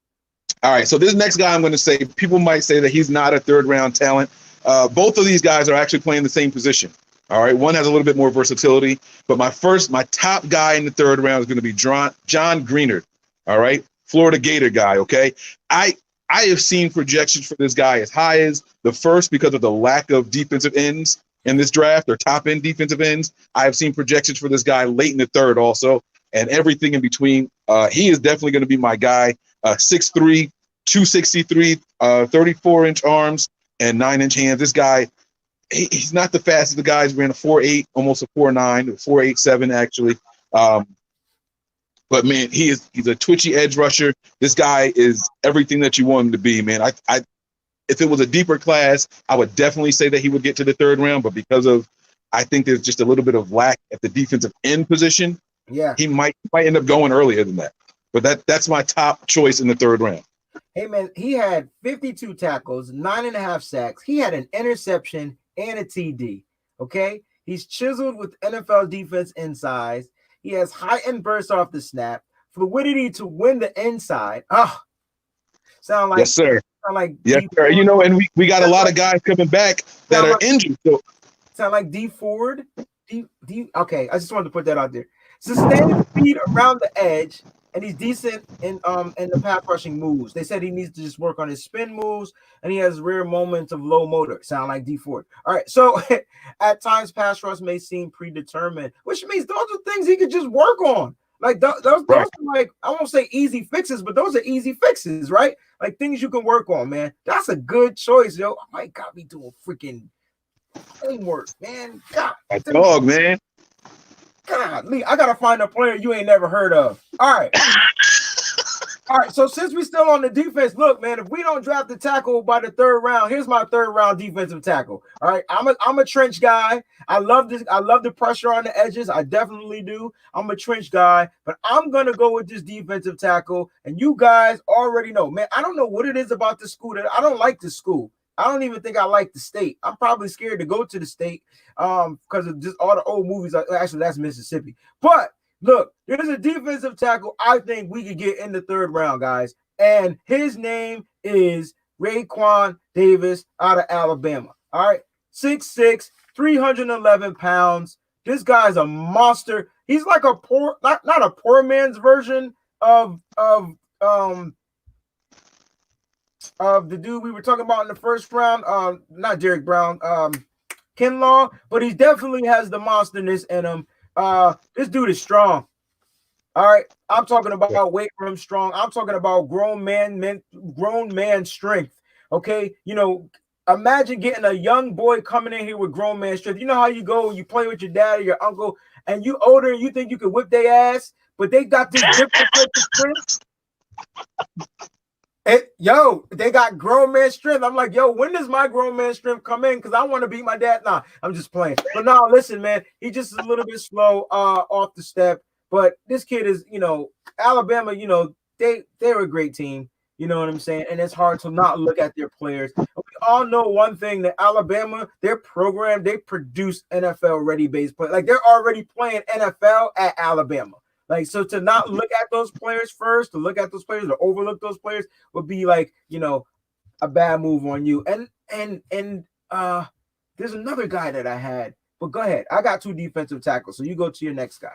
All right, so this next guy I'm going to say, people might say that he's not a third round talent. Both of these guys are actually playing the same position. All right, one has a little bit more versatility, but my top guy in the third round is going to be John Greenard. All right, Florida Gator guy. Okay, I have seen projections for this guy as high as the first because of the lack of defensive ends in this draft, or top end defensive ends. I have seen projections for this guy late in the third also, and everything in between. He is definitely going to be my guy. 6'3", 263, 34-inch arms and 9-inch hands. This guy, he's not the fastest of the guys. Ran a 4.8, almost a 4.9, 4.87 actually. But man, he's a twitchy edge rusher. This guy is everything that you want him to be, man. If it was a deeper class, I would definitely say that he would get to the third round. But because of, I think there's just a little bit of lack at the defensive end position. Yeah, he might end up going earlier than that. But that's my top choice in the third round. Hey man, he had 52 tackles, 9.5 sacks. He had an interception and a TD. Okay, he's chiseled with NFL defense in size. He has heightened bursts off the snap, fluidity to win the inside. Sound like yes, sir. Sound like yes, sir. You know, and we got a lot of guys coming back that are injured. So sound like D Ford. Okay, I just wanted to put that out there. Sustained speed around the edge, and he's decent in the pass rushing moves. They said he needs to just work on his spin moves, and he has rare moments of low motor. Sound like D Ford. All right, so at times pass rush may seem predetermined, which means those are things he could just work on. Like those are like, I won't say easy fixes, but those are easy fixes, right? Like things you can work on, man. That's a good choice, yo. I might got me doing freaking homework, man. God, that dog, man. God, Lee, I gotta find a player you ain't never heard of. All right. All right. So since we still on the defense, look, man, if we don't draft the tackle by the third round, here's my third round defensive tackle. All right. I'm a trench guy. I love this. I love the pressure on the edges. I definitely do. I'm a trench guy, but I'm gonna go with this defensive tackle. And you guys already know, man. I don't know what it is about this school that I don't like this school. I don't even think I like the state. I'm probably scared to go to the state because of just all the old movies. Actually, that's Mississippi. But look, there's a defensive tackle I think we could get in the third round, guys. And his name is Raekwon Davis out of Alabama. All right, 6'6", 311 pounds. This guy's a monster. He's like a poor, not a poor man's version of the dude we were talking about in the first round, not Derek Brown, Kinlaw, but he definitely has the monsterness in him. This dude is strong. All right, I'm talking about weight room strong. I'm talking about grown man strength. Okay, you know, imagine getting a young boy coming in here with grown man strength. You know how you go, you play with your dad or your uncle, and you older and you think you can whip their ass, but they got this different strength. They got grown man strength. I'm like, yo, when does my grown man strength come in? Because I want to beat my dad. Nah, I'm just playing. But no, listen, man, he just is a little bit slow off the step. But this kid is, you know, Alabama, you know, they're a great team. You know what I'm saying? And it's hard to not look at their players. We all know one thing, that Alabama, their program, they produce NFL-ready base players. Like, they're already playing NFL at Alabama. Like, so to not look at those players first, to look at those players or overlook those players would be like, you know, a bad move on you. And there's another guy that I had, but go ahead. I got two defensive tackles, so you go to your next guy.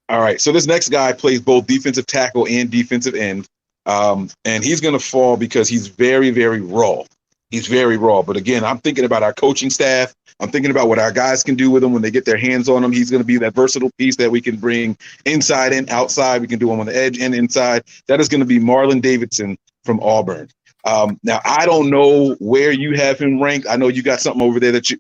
All right. So this next guy plays both defensive tackle and defensive end. And he's going to fall because he's very, very raw. He's very raw. But again, I'm thinking about our coaching staff. I'm thinking about what our guys can do with him when they get their hands on him. He's going to be that versatile piece that we can bring inside and outside. We can do him on the edge and inside. That is going to be Marlon Davidson from Auburn. Now, I don't know where you have him ranked. I know you got something over there that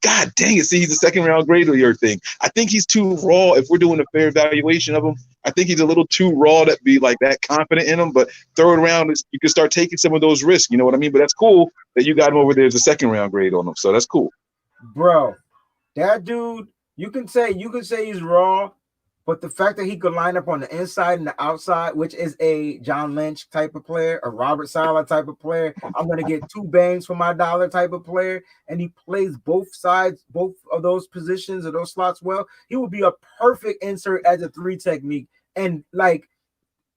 God dang it. See, he's a second round grade or your thing. I think he's too raw. If we're doing a fair evaluation of him, I think he's a little too raw to be like that confident in him. But third round is you can start taking some of those risks. You know what I mean? But that's cool that you got him over there as a second round grade on him. So that's cool. Bro, that dude, you can say he's raw, but the fact that he could line up on the inside and the outside, which is a John Lynch type of player, a Robert Saleh type of player, I'm gonna get 2 bangs for my dollar type of player, and he plays both sides, both of those positions or those slots well. He would be a perfect insert as a 3 technique. And like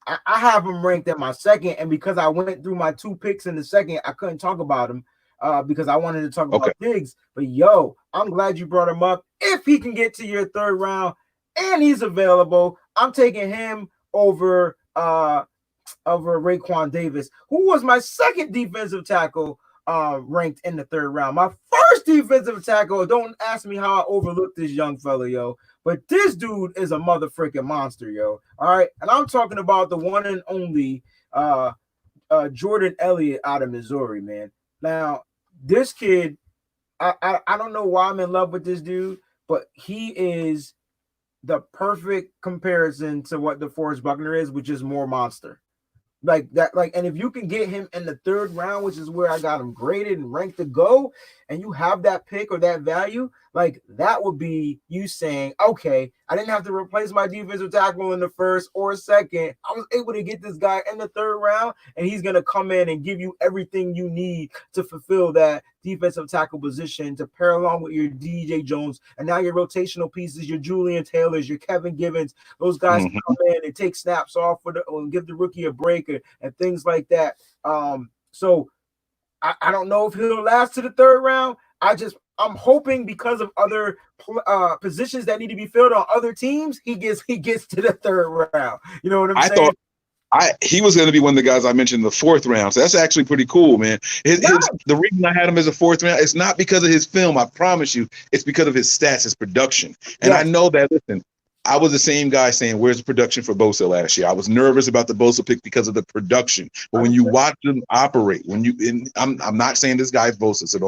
I have him ranked at my second, and because I went through my 2 picks in the second, I couldn't talk about him because I wanted to talk about Diggs. But yo, I'm glad you brought him up. If he can get to your third round and he's available, I'm taking him over Raekwon Davis, who was my second defensive tackle ranked in the third round. My first defensive tackle, don't ask me how I overlooked this young fella, yo. But this dude is a motherfucking monster, yo. All right. And I'm talking about the one and only Jordan Elliott out of Missouri, man. Now, this kid, I don't know why I'm in love with this dude, but he is the perfect comparison to what DeForest Buckner is, which is more monster. Like that, and if you can get him in the third round, which is where I got him graded and ranked to go, and you have that pick or that value, like that would be you saying, okay, I didn't have to replace my defensive tackle in the first or second. I was able to get this guy in the third round, and he's gonna come in and give you everything you need to fulfill that defensive tackle position to pair along with your DJ Jones, and now your rotational pieces, your Julian Taylors, your Kevin Givens, those guys can come in and take snaps off and give the rookie a break and things like that. So I don't know if he'll last to the third round. I'm hoping because of other positions that need to be filled on other teams, he gets to the third round. You know what I'm saying? He was going to be one of the guys I mentioned in the fourth round. So that's actually pretty cool, man. The reason I had him as a fourth round, it's not because of his film, I promise you. It's because of his stats, his production. And I know that, listen, I was the same guy saying, where's the production for Bosa last year? I was nervous about the Bosa pick because of the production. But when you watch him operate, I'm not saying this guy's Bosa, so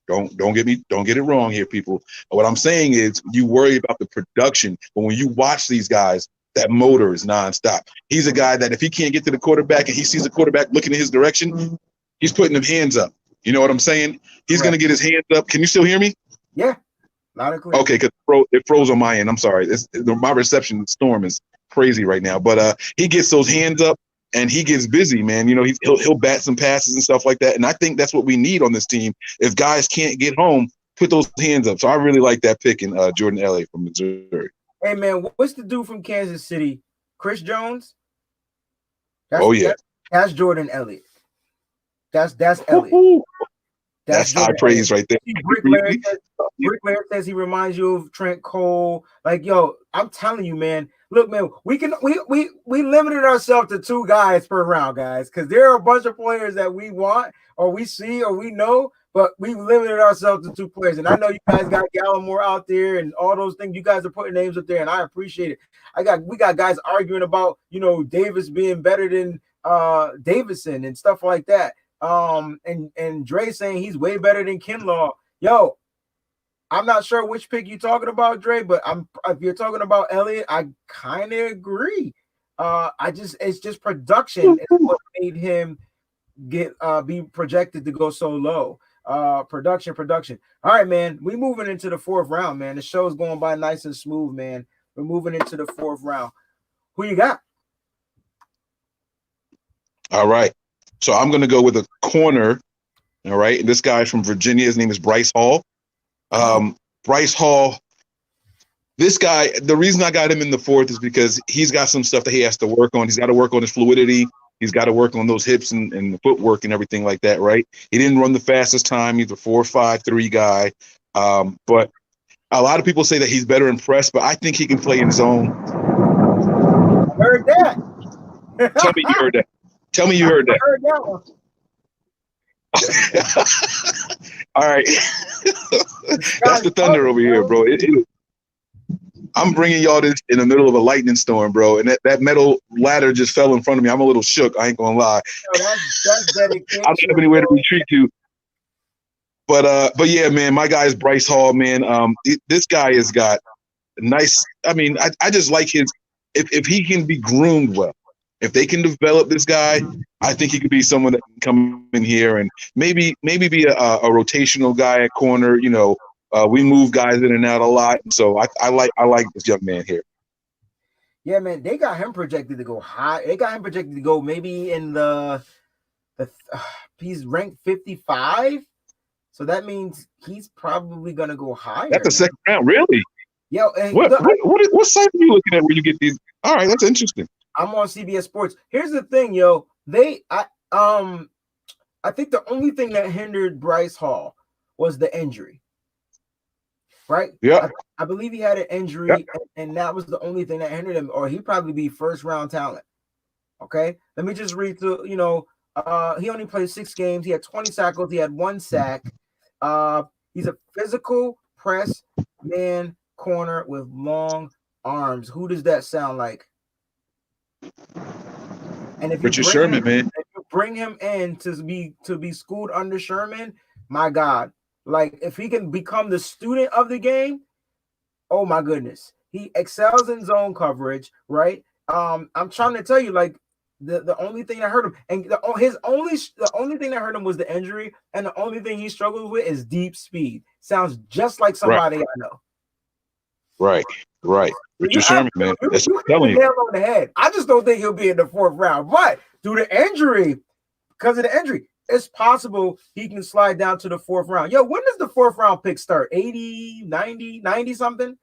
don't get it wrong here, people. What I'm saying is you worry about the production, but when you watch these guys, that motor is nonstop. He's a guy that if he can't get to the quarterback and he sees the quarterback looking in his direction, he's putting them hands up. You know what I'm saying? He's going to get his hands up. Can you still hear me? Yeah. Loud and clear. Okay, because it froze on my end. I'm sorry. My reception storm is crazy right now. But he gets those hands up and he gets busy, man. You know, he'll bat some passes and stuff like that. And I think that's what we need on this team. If guys can't get home, put those hands up. So I really like that pick in Jordan Elliott from Missouri. Hey, man, what's the dude from Kansas City? Chris Jones? That's Jordan Elliott. That's Elliott. Woo-hoo. That's high praise right there. Rick Laird says he reminds you of Trent Cole. Like, yo, I'm telling you, man. Look, man, we limited ourselves to 2 guys per round, guys, because there are a bunch of players that we want or we see or we know, but we limited ourselves to 2 players. And I know you guys got Gallimore out there and all those things. You guys are putting names up there, and I appreciate it. We got guys arguing about, Davis being better than Davison and stuff like that. And Dre saying he's way better than Kinlaw. Yo, I'm not sure which pick you're talking about, Dre, but if you're talking about Elliott, I kind of agree. It's just production is what made him be projected to go so low. Production. All right, man. We moving into the 4th round, man. The show's going by nice and smooth, man. We're moving into the 4th round. Who you got? All right. So I'm going to go with a corner. All right. And this guy from Virginia, his name is Bryce Hall. Bryce Hall, this guy, the reason I got him in the 4th is because he's got some stuff that he has to work on. He's got to work on his fluidity. He's got to work on those hips and the footwork and everything like that, right? He didn't run the fastest time. He's a 4.53 guy. But a lot of people say that he's better in press, but I think he can play in zone. I heard that. Tell me you heard that. Tell me you heard that. I heard that one. All right. That's the thunder over here, bro. I'm bringing y'all this in the middle of a lightning storm, bro. And that metal ladder just fell in front of me. I'm a little shook. I ain't going to lie. That's dedication. I don't have anywhere to retreat to. But yeah, man, my guy is Bryce Hall, man. This guy has got nice. I mean, I just like his. If he can be groomed well, if they can develop this guy, I think he could be someone that can come in here and maybe be a rotational guy at corner. You know, we move guys in and out a lot, so I like this young man here. Yeah, man, they got him projected to go high. They got him projected to go maybe in he's ranked 55. So that means he's probably gonna go higher. That's the second round, really? Yeah. And what site are you looking at where you get these? All right, that's interesting. I'm on CBS Sports. Here's the thing, yo. I think the only thing that hindered Bryce Hall was the injury. Right? Yeah. I believe he had an injury, and that was the only thing that hindered him, or he'd probably be first round talent. Okay. Let me just read through, he only played 6 games. He had 20 tackles, he had 1 sack. He's a physical press man corner with long arms. Who does that sound like? And if you Richard Sherman, man, if you bring him in to be schooled under Sherman, my God, like if he can become the student of the game, oh my goodness, he excels in zone coverage, right? I'm trying to tell you, like the only thing that hurt him, and the only thing that hurt him was the injury, and the only thing he struggles with is deep speed. Sounds just like somebody I know. Right. Richard Sherman, man. That's what I'm telling you. Nail on the head. I just don't think he'll be in the 4th round. But due to injury, because of the injury, it's possible he can slide down to the 4th round. Yo, when does the 4th round pick start? 80, 90 something?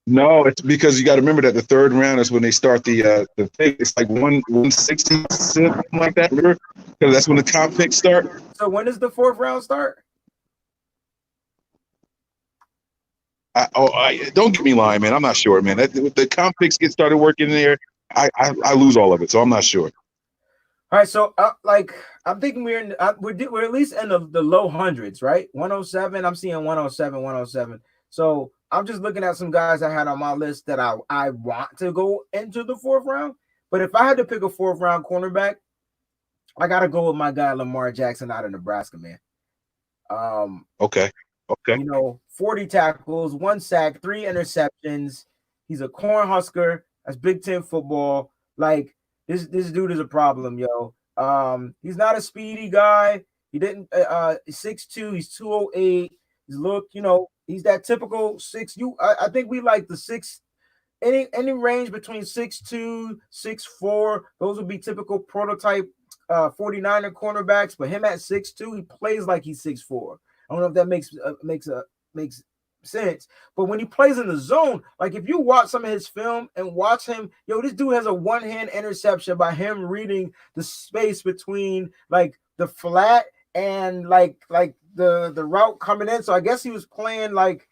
No, it's because you got to remember that the 3rd round is when they start the thing. It's like 160, something like that. Remember? Because that's when the comp picks start. So when does the 4th round start? Don't get me lying, man. I'm not sure, man. The comp picks get started working there, I lose all of it, so I'm not sure. All right, so I'm thinking we're at least in the low hundreds, right? 107. I'm seeing 107, 107. So I'm just looking at some guys I had on my list that I want to go into the 4th round. But if I had to pick a 4th round cornerback, I gotta go with my guy Lamar Jackson out of Nebraska, man. Okay. 40 tackles, 1 sack, 3 interceptions. He's a Cornhusker. That's Big Ten football. Like this dude is a problem, yo. He's not a speedy guy. He didn't 6'2", he's 208. He's that typical 6. I think we like the 6, any range between 6'2", 6'4". Those would be typical prototype 49er cornerbacks, but him at 6'2", he plays like he's 6'4". I don't know if that makes sense, but when he plays in the zone, like if you watch some of his film and watch him, this dude has a one-hand interception by him reading the space between like the flat and like the route coming in. So I guess he was playing like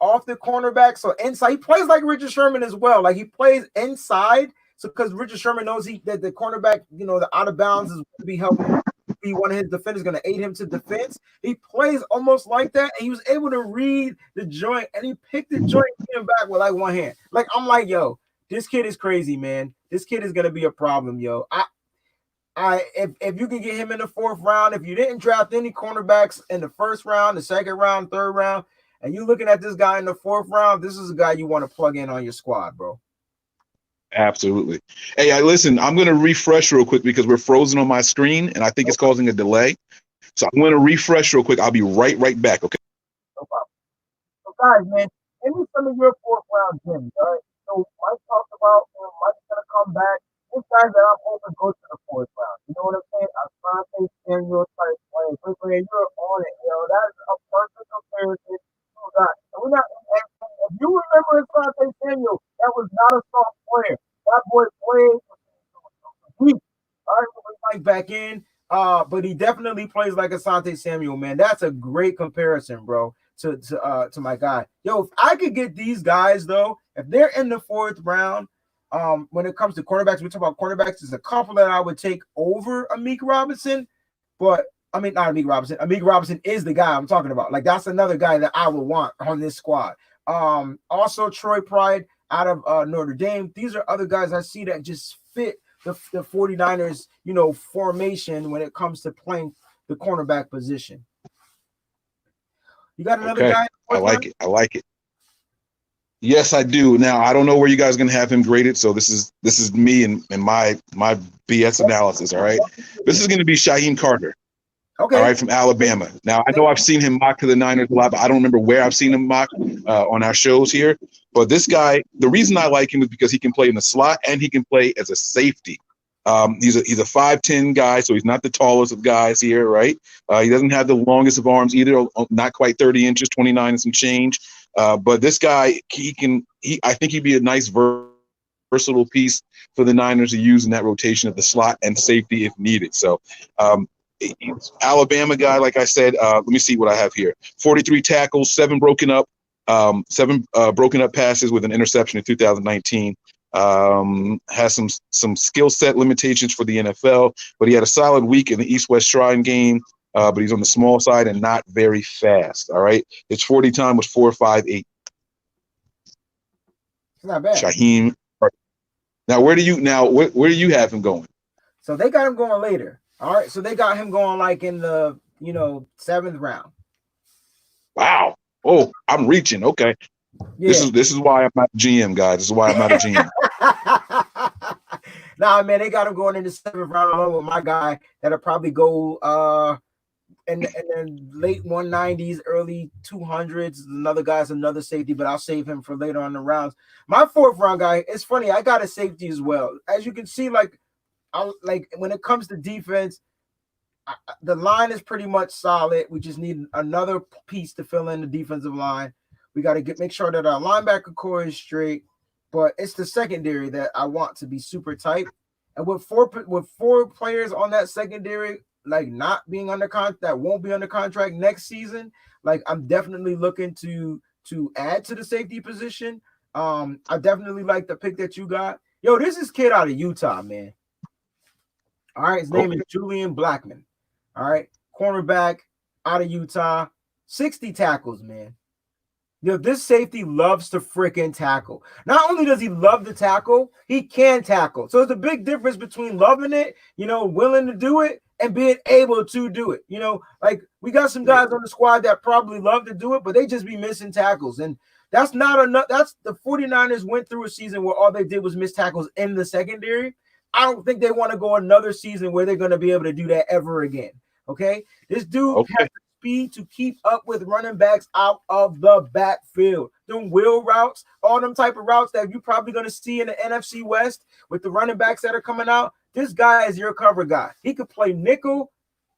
off the cornerback, so inside. He plays like Richard Sherman as well. Like he plays inside, so because Richard Sherman knows that the cornerback, the out of bounds is going to be helping. Be one of his defenders, going to aid him to defense. He plays almost like that, and he was able to read the joint, and he picked the joint back with like one hand. Like I'm like, yo, this kid is crazy, man. This kid is going to be a problem, yo. If you can get him in the 4th round, if you didn't draft any cornerbacks in the 1st round, the 2nd round, 3rd round, and you're looking at this guy in the 4th round, this is a guy you want to plug in on your squad, bro. Absolutely. Hey, listen, I'm going to refresh real quick because we're frozen on my screen, and I think it's causing a delay. So I'm going to refresh real quick. I'll be right back, okay? No problem. So, guys, man, give me some of your 4th round gems, all right? So Mike talked about Mike's going to come back. This guy that I'm hoping goes to the 4th round. You know what I'm saying? Asante Samuel type play. Quickly, you're on it. That's a perfect comparison. Oh, God. And we're not. If you remember Asante Samuel, that was not a soft player. That boy played deep. All right, we'll bring Mike back in. But he definitely plays like Asante Samuel, man. That's a great comparison, bro, to my guy. Yo, if I could get these guys, though, if they're in the 4th round, when it comes to cornerbacks, we talk about cornerbacks, there's a couple that I would take over Amik Robinson, but I mean, not Amik Robinson. Amik Robinson is the guy I'm talking about. Like, that's another guy that I would want on this squad. Also Troy Pride out of Notre Dame. These are other guys I see that just fit the 49ers, formation when it comes to playing the cornerback position. You got another Okay. guy? I like it. I like it. Yes, I do. Now I don't know where you guys are gonna have him graded. So this is me and my BS analysis. All right. This is gonna be Shaheem Carter. All Okay. right, from Alabama. Now I know I've seen him mock to the Niners a lot, but I don't remember where I've seen him mock on our shows here. But this guy, the reason I like him is because he can play in the slot and he can play as a safety. He's a 5'10" guy, so he's not the tallest of guys here, right? He doesn't have the longest of arms either, not quite 30 inches, 29 and some change. But this guy, I think he'd be a nice versatile piece for the Niners to use in that rotation of the slot and safety if needed. So Alabama guy, like I said, let me see what I have here. 43 tackles, seven broken up passes with an interception in 2019. Has some skill set limitations for the NFL, but he had a solid week in the East-West Shrine game, but he's on the small side and not very fast, all right? His 40 time was 4.58. It's not bad. Shaheem. Now, where do you have him going? So they got him going later. All right. So they got him going like in the, 7th round. Wow. Oh, I'm reaching. Okay. Yeah. This is why I'm not a GM, guys. This is why I'm not a GM. Nah, man, they got him going in the 7th round along with my guy that'll probably go in the late 190s, early 200s. Another guy's another safety, but I'll save him for later on the rounds. My 4th round guy, it's funny, I got a safety as well. As you can see, like when it comes to defense, the line is pretty much solid. We just need another piece to fill in the defensive line. We got to make sure that our linebacker core is straight, but it's the secondary that I want to be super tight. And with four players on that secondary, like not being under contract, that won't be under contract next season, like I'm definitely looking to add to the safety position. I definitely like the pick that you got. Yo, this is kid out of Utah, man. All right, his name is Julian Blackman. All right, cornerback out of Utah, 60 tackles, man. This safety loves to freaking tackle. Not only does he love to tackle, he can tackle. So there's a big difference between loving it, willing to do it, and being able to do it. Like we got some guys on the squad that probably love to do it, but they just be missing tackles. And that's not enough. That's the 49ers went through a season where all they did was miss tackles in the secondary. I don't think they want to go another season where they're going to be able to do that ever again. Okay? This dude has the speed to keep up with running backs out of the backfield. Them wheel routes, all them type of routes that you're probably going to see in the NFC West with the running backs that are coming out. This guy is your cover guy. He could play nickel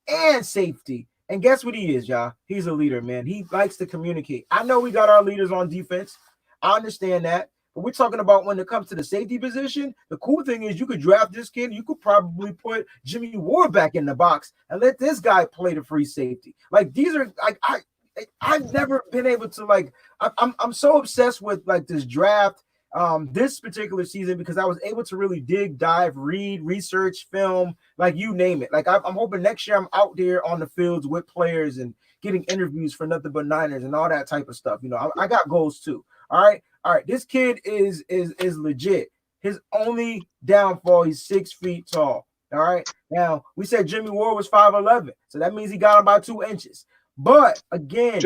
and safety. And guess what he is, y'all? He's a leader, man. He likes to communicate. I know we got our leaders on defense. I understand that. But we're talking about when it comes to the safety position, the cool thing is you could draft this kid. You could probably put Jimmy Ward back in the box and let this guy play the free safety. Like these are like I've never been able to I'm so obsessed with like this draft this particular season because I was able to really dive, read, research, film, like you name it. Like I'm hoping next year I'm out there on the fields with players and getting interviews for nothing but Niners and all that type of stuff. I got goals too. All right. This kid is legit. His only downfall, he's 6 feet tall. All right. Now we said Jimmy Ward was 5'11", so that means he got him by 2 inches. But again,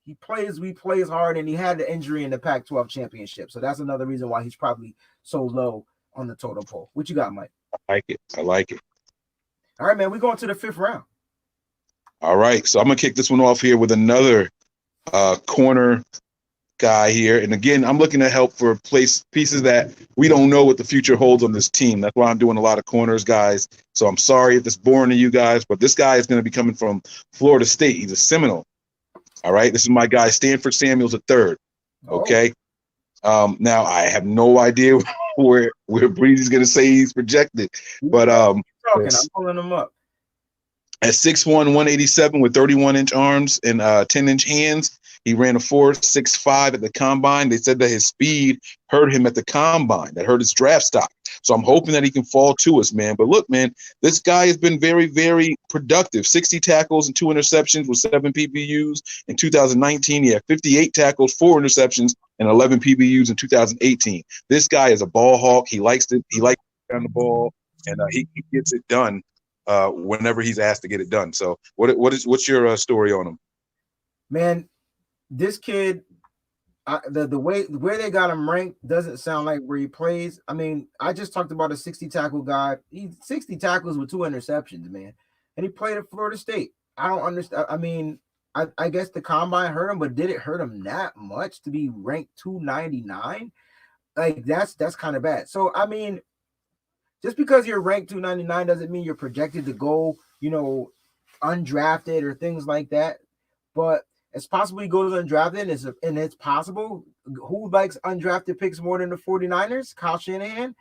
he plays hard, and he had the injury in the Pac-12 championship, so that's another reason why he's probably so low on the totem pole. What you got, Mike? I like it. All right, man. We're going to the 5th round. All right, so I'm gonna kick this one off here with another corner guy here, and again, I'm looking to help for pieces that we don't know what the future holds on this team. That's why I'm doing a lot of corners, guys. So I'm sorry if it's boring to you guys, but this guy is going to be coming from Florida State. He's a Seminole. All right, this is my guy, Stanford Samuels III. Okay, now I have no idea where Breezie's going to say he's projected, but I'm pulling him up. At 6'1", 187 with 31-inch arms and 10-inch hands. He ran a 4.65 at the combine. They said that his speed hurt him at the combine. That hurt his draft stock. So I'm hoping that he can fall to us, man. But look, man, this guy has been very, very productive. 60 tackles and 2 interceptions with 7 PBUs. In 2019, he had 58 tackles, 4 interceptions, and 11 PBUs in 2018. This guy is a ball hawk. He likes to run the ball, and he gets it done. whenever he's asked to get it done. So what's your story on him? Man, this kid, the way where they got him ranked doesn't sound like where he plays. I mean, I just talked about a 60 tackle guy. He's 60 tackles with 2 interceptions, man, and he played at Florida State. I don't understand. I mean, I guess the combine hurt him, but did it hurt him that much to be ranked 299? Like that's kind of bad. So I mean, just because you're ranked 299 doesn't mean you're projected to go, undrafted or things like that. But it's possible he goes undrafted, and it's possible. Who likes undrafted picks more than the 49ers? Kyle Shanahan,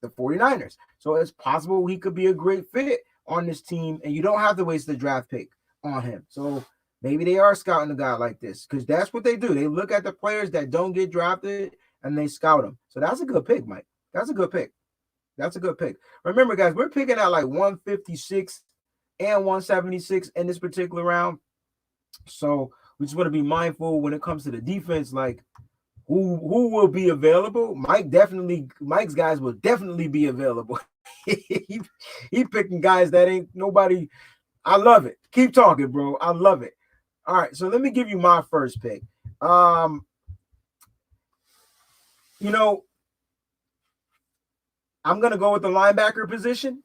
the 49ers. So it's possible he could be a great fit on this team, and you don't have to waste the draft pick on him. So maybe they are scouting a guy like this, because that's what they do. They look at the players that don't get drafted and they scout them. So that's a good pick, Mike. That's a good pick. That's a good pick. Remember, guys, we're picking out like 156 and 176 in this particular round. So we just want to be mindful when it comes to the defense, like who will be available. Mike's guys will definitely be available. he picking guys that ain't nobody. I love it. Keep talking, bro. I love it. All right, so let me give you my first pick. I'm gonna go with the linebacker position,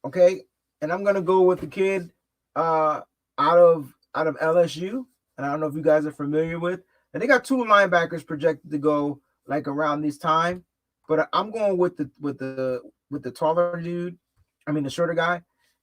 okay, and I'm gonna go with the kid out of LSU, and I don't know if you guys are familiar with. And they got 2 linebackers projected to go like around this time, but I'm going with the taller dude. I mean the shorter guy,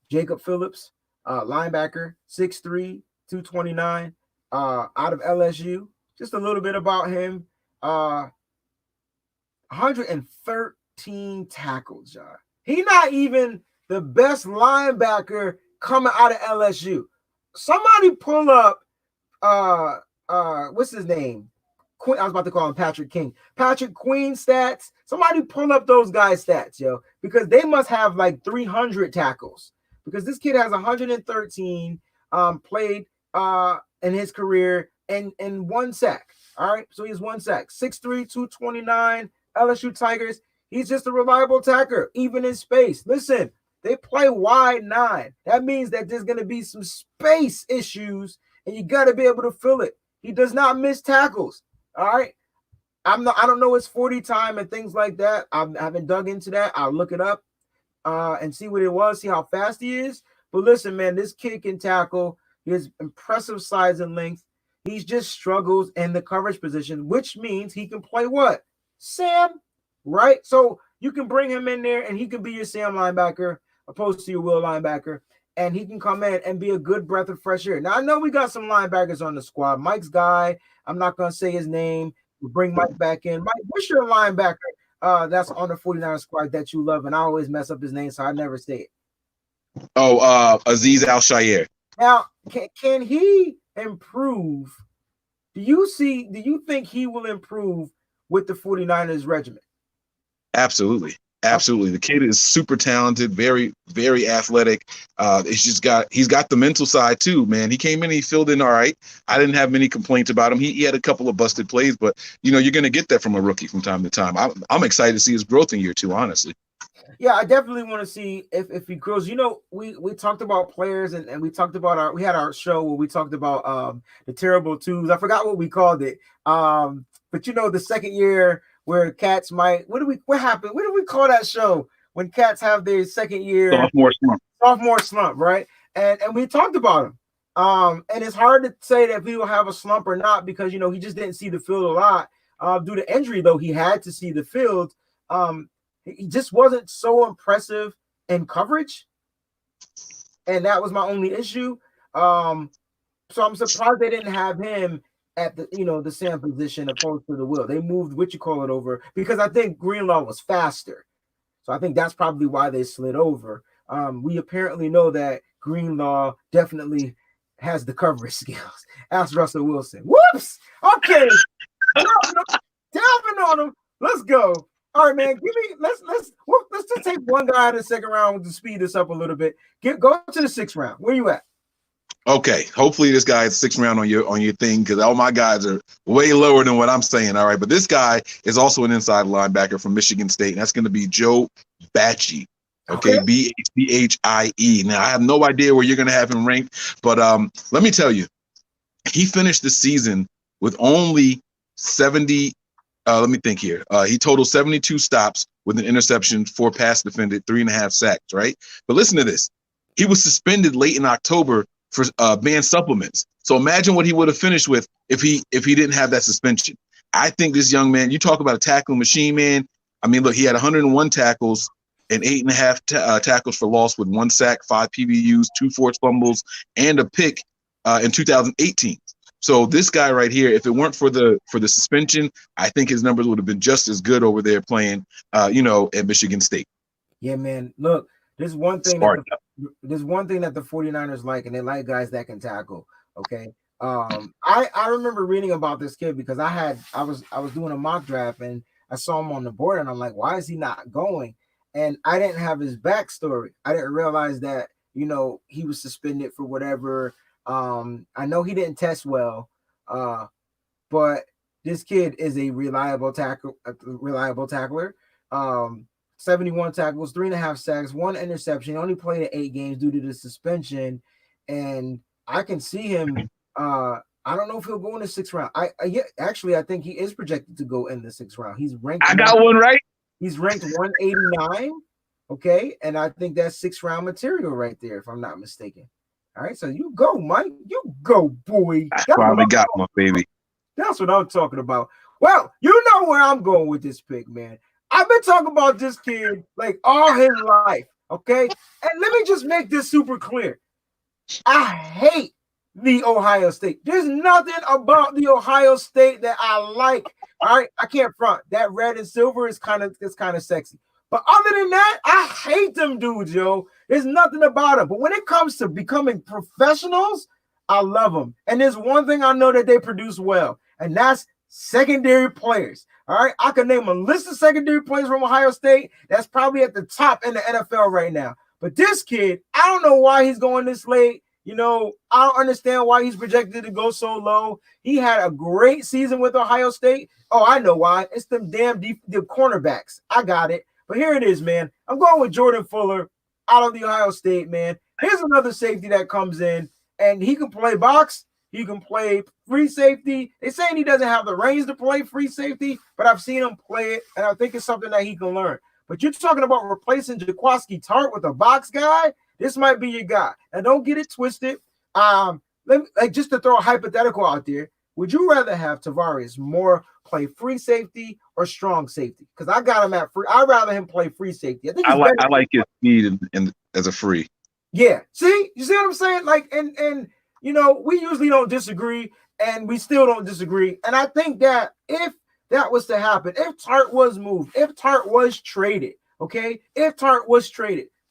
Jacob Phillips, linebacker, 6'3", 229, out of LSU. Just a little bit about him. 113 tackles, John. He's not even the best linebacker coming out of LSU. Somebody pull up what's his name? I was about to call him Patrick King. Patrick Queen stats. Somebody pull up those guys' stats, yo, because they must have like 300 tackles. Because this kid has 113 played in his career and 1 sack. All right, so he's 1 sack. 6'3", 229, LSU Tigers. He's just a reliable attacker, even in space. Listen, they play wide 9. That means that there's going to be some space issues, and you got to be able to fill it. He does not miss tackles. All right. I don't know his 40 time and things like that. I haven't dug into that. I'll look it up and see what it was, see how fast he is. But listen, man, this kid can tackle. He has impressive size and length. He just struggles in the coverage position, which means he can play what? Sam, right? So you can bring him in there and he can be your Sam linebacker opposed to your Will linebacker. And he can come in and be a good breath of fresh air. Now, I know we got some linebackers on the squad. Mike's guy, I'm not going to say his name. We'll bring Mike back in. Mike, what's your linebacker that's on the 49ers squad that you love? And I always mess up his name, so I never say it. Oh, Azeez Al-Shaair. Now, can he improve? Do you think he will improve with the 49ers regiment? Absolutely. Absolutely. The kid is super talented, very, very athletic. He's got the mental side too, man. He came in, he filled in all right. I didn't have many complaints about him. He had a couple of busted plays, but you're going to get that from a rookie from time to time. I'm excited to see his growth in year 2, honestly. Yeah, I definitely want to see if he grows. We talked about players and we talked about we had our show where we talked about the terrible twos. I forgot what we called it. But the second year where cats might what happened? What do we call that show when cats have their second year sophomore slump, right? And we talked about him. And it's hard to say that if he will have a slump or not because he just didn't see the field a lot. Due to injury, though, he had to see the field. He just wasn't so impressive in coverage. And that was my only issue. So I'm surprised they didn't have him at the Sam position opposed to the Will. They moved over because I think Greenlaw was faster. So I think that's probably why they slid over. We apparently know that Greenlaw definitely has the coverage skills. Ask Russell Wilson. Whoops. Okay. Delving on him. Let's go. All right, man. Let's just take one guy in the second round to speed this up a little bit. Go to the 6th round. Where you at? Okay, hopefully this guy is 6th round on your thing because all my guys are way lower than what I'm saying. All right, but this guy is also an inside linebacker from Michigan State, and that's going to be Joe Bachie. Okay, Bhbhie. Now I have no idea where you're going to have him ranked, but let me tell you, he finished the season with only 70. Let me think here. He totaled 72 stops with an interception, 4 pass defended, 3.5 sacks. Right, but listen to this. He was suspended late in October for banned supplements. So imagine what he would have finished with if he didn't have that suspension. I think this young man. You talk about a tackling machine, man. I mean, look, he had 101 tackles and 8.5 tackles for loss with 1 sack, 5 PBUs, 2 forced fumbles, and a pick in 2018. So this guy right here, if it weren't for the suspension, I think his numbers would have been just as good over there playing, at Michigan State. Yeah, man. Look, there's one thing that the 49ers like, and they like guys that can tackle. Okay. I remember reading about this kid because I was doing a mock draft and I saw him on the board and I'm like, why is he not going? And I didn't have his backstory. I didn't realize that, he was suspended for whatever. I know he didn't test well, but this kid is a reliable tackler. 71 tackles, 3.5 sacks, 1 interception. He only played in 8 games due to the suspension, and I can see him. I don't know if he'll go in the 6th round. I think he is projected to go in the 6th round. He's ranked. I got one right. He's ranked 189. Okay, and I think that's 6th round material right there, if I'm not mistaken. All right, so you go, Mike. You go, boy. I probably got one, baby. That's what I'm talking about. Well, you know where I'm going with this pick, man. I've been talking about this kid like all his life, okay? And let me just make this super clear. I hate the Ohio State. There's nothing about the Ohio State that I like. All right, I can't front. That red and silver is kind of sexy. But other than that, I hate them dudes, yo. There's nothing about them. But when it comes to becoming professionals, I love them. And there's one thing I know that they produce well, and that's secondary players. All right, I can name a list of secondary players from Ohio State that's probably at the top in the NFL right now. But this kid, I don't know why he's going this late. I don't understand why he's projected to go so low. He had a great season with Ohio State. Oh, I know why. It's them damn the cornerbacks. I got it. But here it is, man. I'm going with Jordan Fuller out of the Ohio State, man. Here's another safety that comes in, and he can play box. He can play free safety. They're saying he doesn't have the range to play free safety, but I've seen him play it, and I think it's something that he can learn. But you're talking about replacing Jaquaski Tart with a box guy? This might be your guy. And don't get it twisted. Just to throw a hypothetical out there, would you rather have Tavares more play free safety or strong safety? Because I got him at free. I'd rather him play free safety. I like his speed and as a free. Yeah. You see what I'm saying? Like, and we usually don't disagree, and we still don't disagree. And I think that if that was to happen, if Tart was moved, if Tart was traded, okay,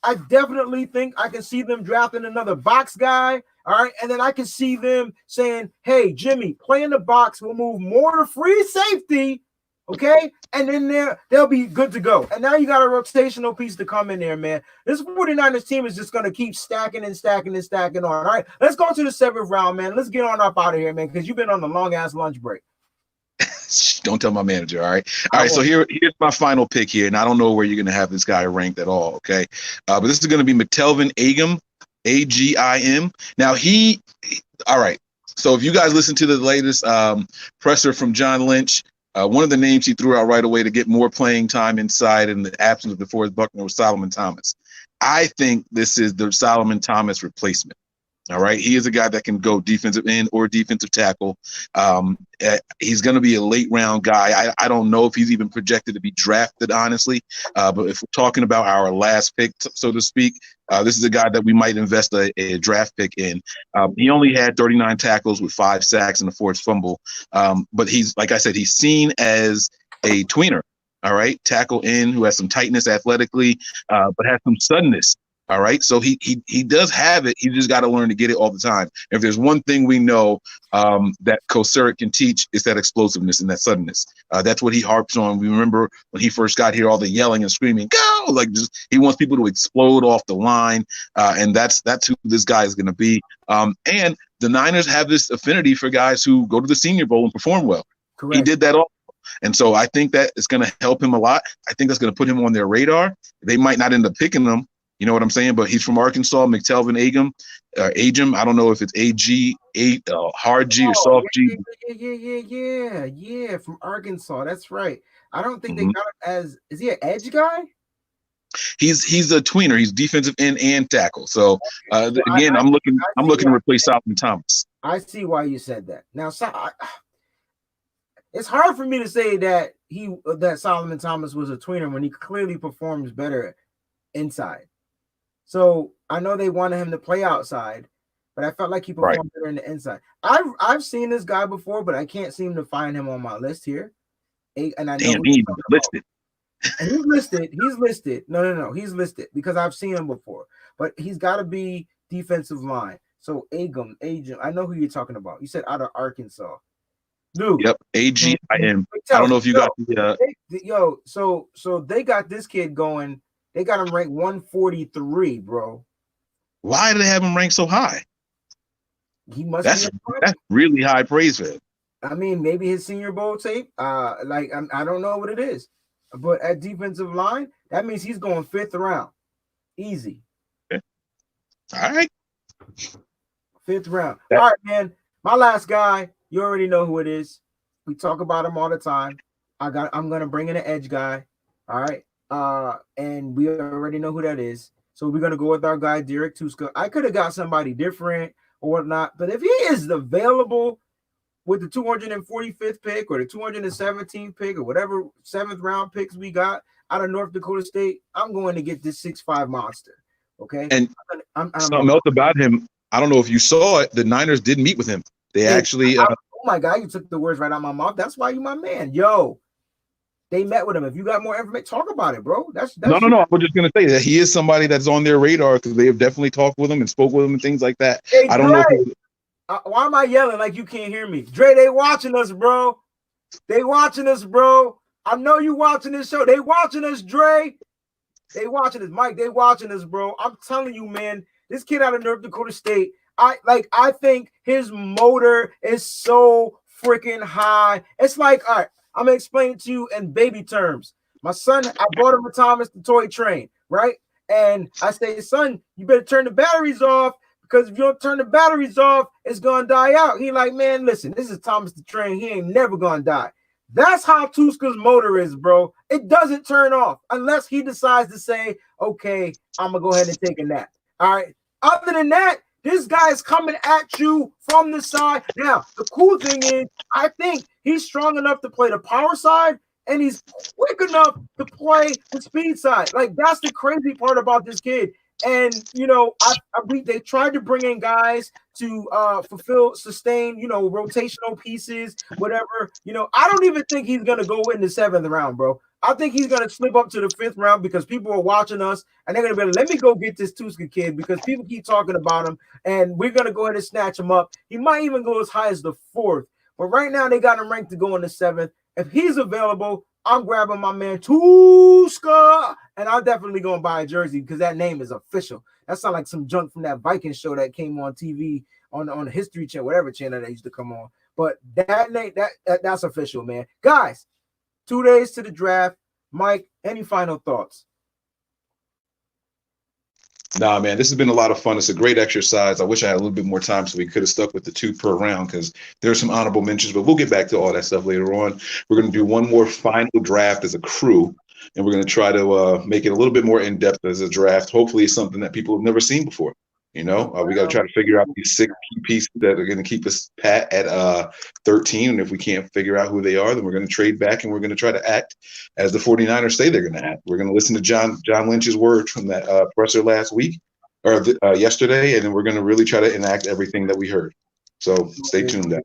I definitely think I can see them drafting another box guy. All right. And then I can see them saying, hey, Jimmy, play in the box. We'll move more to free safety. Okay. And then they'll be good to go. And now you got a rotational piece to come in there, man. This 49ers team is just going to keep stacking and stacking and stacking on. All right. Let's go to the 7th round, man. Let's get on up out of here, man, because you've been on the long ass lunch break. Don't tell my manager. All right. All right. So here's my final pick here. And I don't know where you're going to have this guy ranked at all. Okay. But this is going to be McTelvin Agim, Agim. Now all right. So if you guys listen to the latest presser from John Lynch, one of the names he threw out right away to get more playing time inside in the absence of DeForest Buckner was Solomon Thomas. I think this is the Solomon Thomas replacement. All right. He is a guy that can go defensive end or defensive tackle. He's going to be a late round guy. I don't know if he's even projected to be drafted, honestly. But if we're talking about our last pick, so to speak, this is a guy that we might invest a draft pick in. He only had 39 tackles with 5 sacks and a forced fumble. But he's, like I said, he's seen as a tweener. All right. Tackle in who has some tightness athletically, but has some suddenness. All right. So he does have it. He just got to learn to get it all the time. If there's one thing we know that Kocurek can teach, is that explosiveness and that suddenness. That's what he harps on. We remember when he first got here, all the yelling and screaming, go! Like, just he wants people to explode off the line. And that's who this guy is going to be. And the Niners have this affinity for guys who go to the Senior Bowl and perform well. Correct. He did that all. And so I think that is going to help him a lot. I think that's going to put him on their radar. They might not end up picking him. You know what I'm saying? But he's from Arkansas, McTelvin Agim. I don't know if it's hard G or Oh, soft G. yeah, from Arkansas. That's right. I don't think they Mhm. got him as, is he an edge guy? He's a tweener. He's defensive end and tackle. So So again, I'm see looking why to replace Solomon Thomas. I see why you said that. Now, it's hard for me to say that that Solomon Thomas was a tweener when he clearly performs better inside. So I know they wanted him to play outside, but I felt like he Right. performed better in the inside. I've seen this guy before, but I can't seem to find him on my list here. And I know Damn, he ain't even listed. and he's listed. He's listed. No. He's listed because I've seen him before. But he's got to be defensive line. So Agim. I know who you're talking about. You said out of Arkansas. Dude. Yep, AGIM. I don't know if you got the. So they got this kid going. They got him ranked 143, bro. Why do they have him ranked so high? He must. That's really high praise for him. I mean, maybe his Senior Bowl tape. I don't know what it is, but at defensive line, that means he's going 5th round, easy. Okay. All right. 5th round. All right, man. My last guy, you already know who it is. We talk about him all the time. I'm gonna bring in an edge guy. All right. And we already know who that is. So we're gonna go with our guy Derek Tuska. I could have got somebody different or whatnot, but if he is available with the 245th pick or the 217th pick or whatever 7th round picks we got out of North Dakota State, I'm going to get this 6'5" monster. Okay. And something else about him, I don't know if you saw it. The Niners did meet with him. They actually. Oh my God, you took the words right out of my mouth. That's why you my man. Yo, they met with him. If you got more information, talk about it, bro. That's no. I was just gonna say that he is somebody that's on their radar because they have definitely talked with him and spoke with him and things like that. Hey, I don't know. Why am I yelling like you can't hear me? Dre, they watching us, bro. They watching us, bro. I know you watching this show. They watching us, Dre. They watching us, Mike. They watching us, bro. I'm telling you, man. This kid out of North Dakota State, I think his motor is so freaking high. It's like, all right, I'm gonna explain it to you in baby terms. My son, I bought him a Thomas the toy train, right? And I say, son, you better turn the batteries off because if you don't turn the batteries off, it's gonna die out. He like, man, listen, this is Thomas the Train. He ain't never gonna die. That's how Tuska's motor is, bro. It doesn't turn off unless he decides to say, okay, I'm gonna go ahead and take a nap. All right. Other than that, this guy is coming at you from the side. Now, the cool thing is, I think he's strong enough to play the power side, and he's quick enough to play the speed side. Like, that's the crazy part about this kid. And, you know, they tried to bring in guys to sustain, you know, rotational pieces, whatever. You know, I don't even think he's going to go in the 7th round, bro. I think he's going to slip up to the 5th round because people are watching us and they're going to be like, let me go get this Tuska kid because people keep talking about him and we're going to go ahead and snatch him up. He might even go as high as the 4th. But right now they got him ranked to go in the 7th. If he's available, I'm grabbing my man Tuska, and I'm definitely going to buy a jersey because that name is official. That sounds like some junk from that Viking show that came on TV on the History Channel, whatever channel that used to come on. But that name, that's official, man. Guys, 2 days to the draft. Mike, any final thoughts? Nah, man, this has been a lot of fun. It's a great exercise. I wish I had a little bit more time so we could have stuck with the 2 per round because there's some honorable mentions, but we'll get back to all that stuff later on. We're going to do one more final draft as a crew, and we're going to try to make it a little bit more in-depth as a draft. Hopefully it's something that people have never seen before. You know, we got to try to figure out these 6 key pieces that are going to keep us pat at 13. And if we can't figure out who they are, then we're going to trade back and we're going to try to act as the 49ers say they're going to act. We're going to listen to John Lynch's words from that presser last week or yesterday, and then we're going to really try to enact everything that we heard. So stay tuned.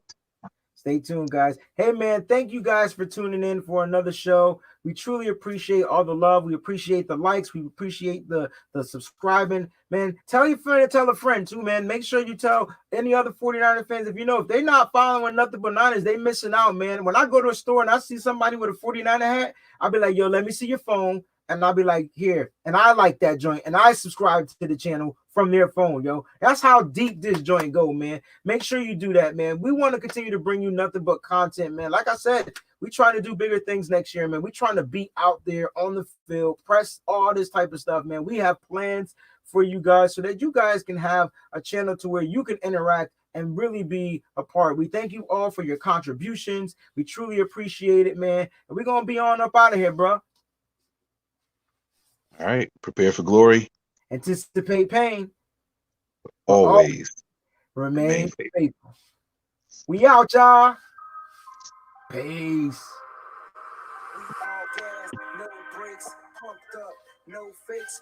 Stay tuned, guys. Hey, man, thank you guys for tuning in for another show. We truly appreciate all the love. We appreciate the likes. We appreciate the subscribing. Man, tell your friend and tell a friend, too, man. Make sure you tell any other 49er fans. If they're not following nothing but Niners, they missing out, man. When I go to a store and I see somebody with a 49er hat, I'll be like, yo, let me see your phone. and I'll be like, here, and I like that joint, and I subscribe to the channel from their phone, yo. That's how deep this joint go, man. Make sure you do that, man. We want to continue to bring you nothing but content, man. Like I said, we trying to do bigger things next year, man. We trying to be out there on the field, press all this type of stuff, man. We have plans for you guys so that you guys can have a channel to where you can interact and really be a part. We thank you all for your contributions. We truly appreciate it, man. And we're gonna be on up out of here, bro. All right. Prepare for glory. Anticipate pain, but Always remain remain faithful. faithful. We out, y'all. Peace. We all gas, no brakes, pumped up, no fakes.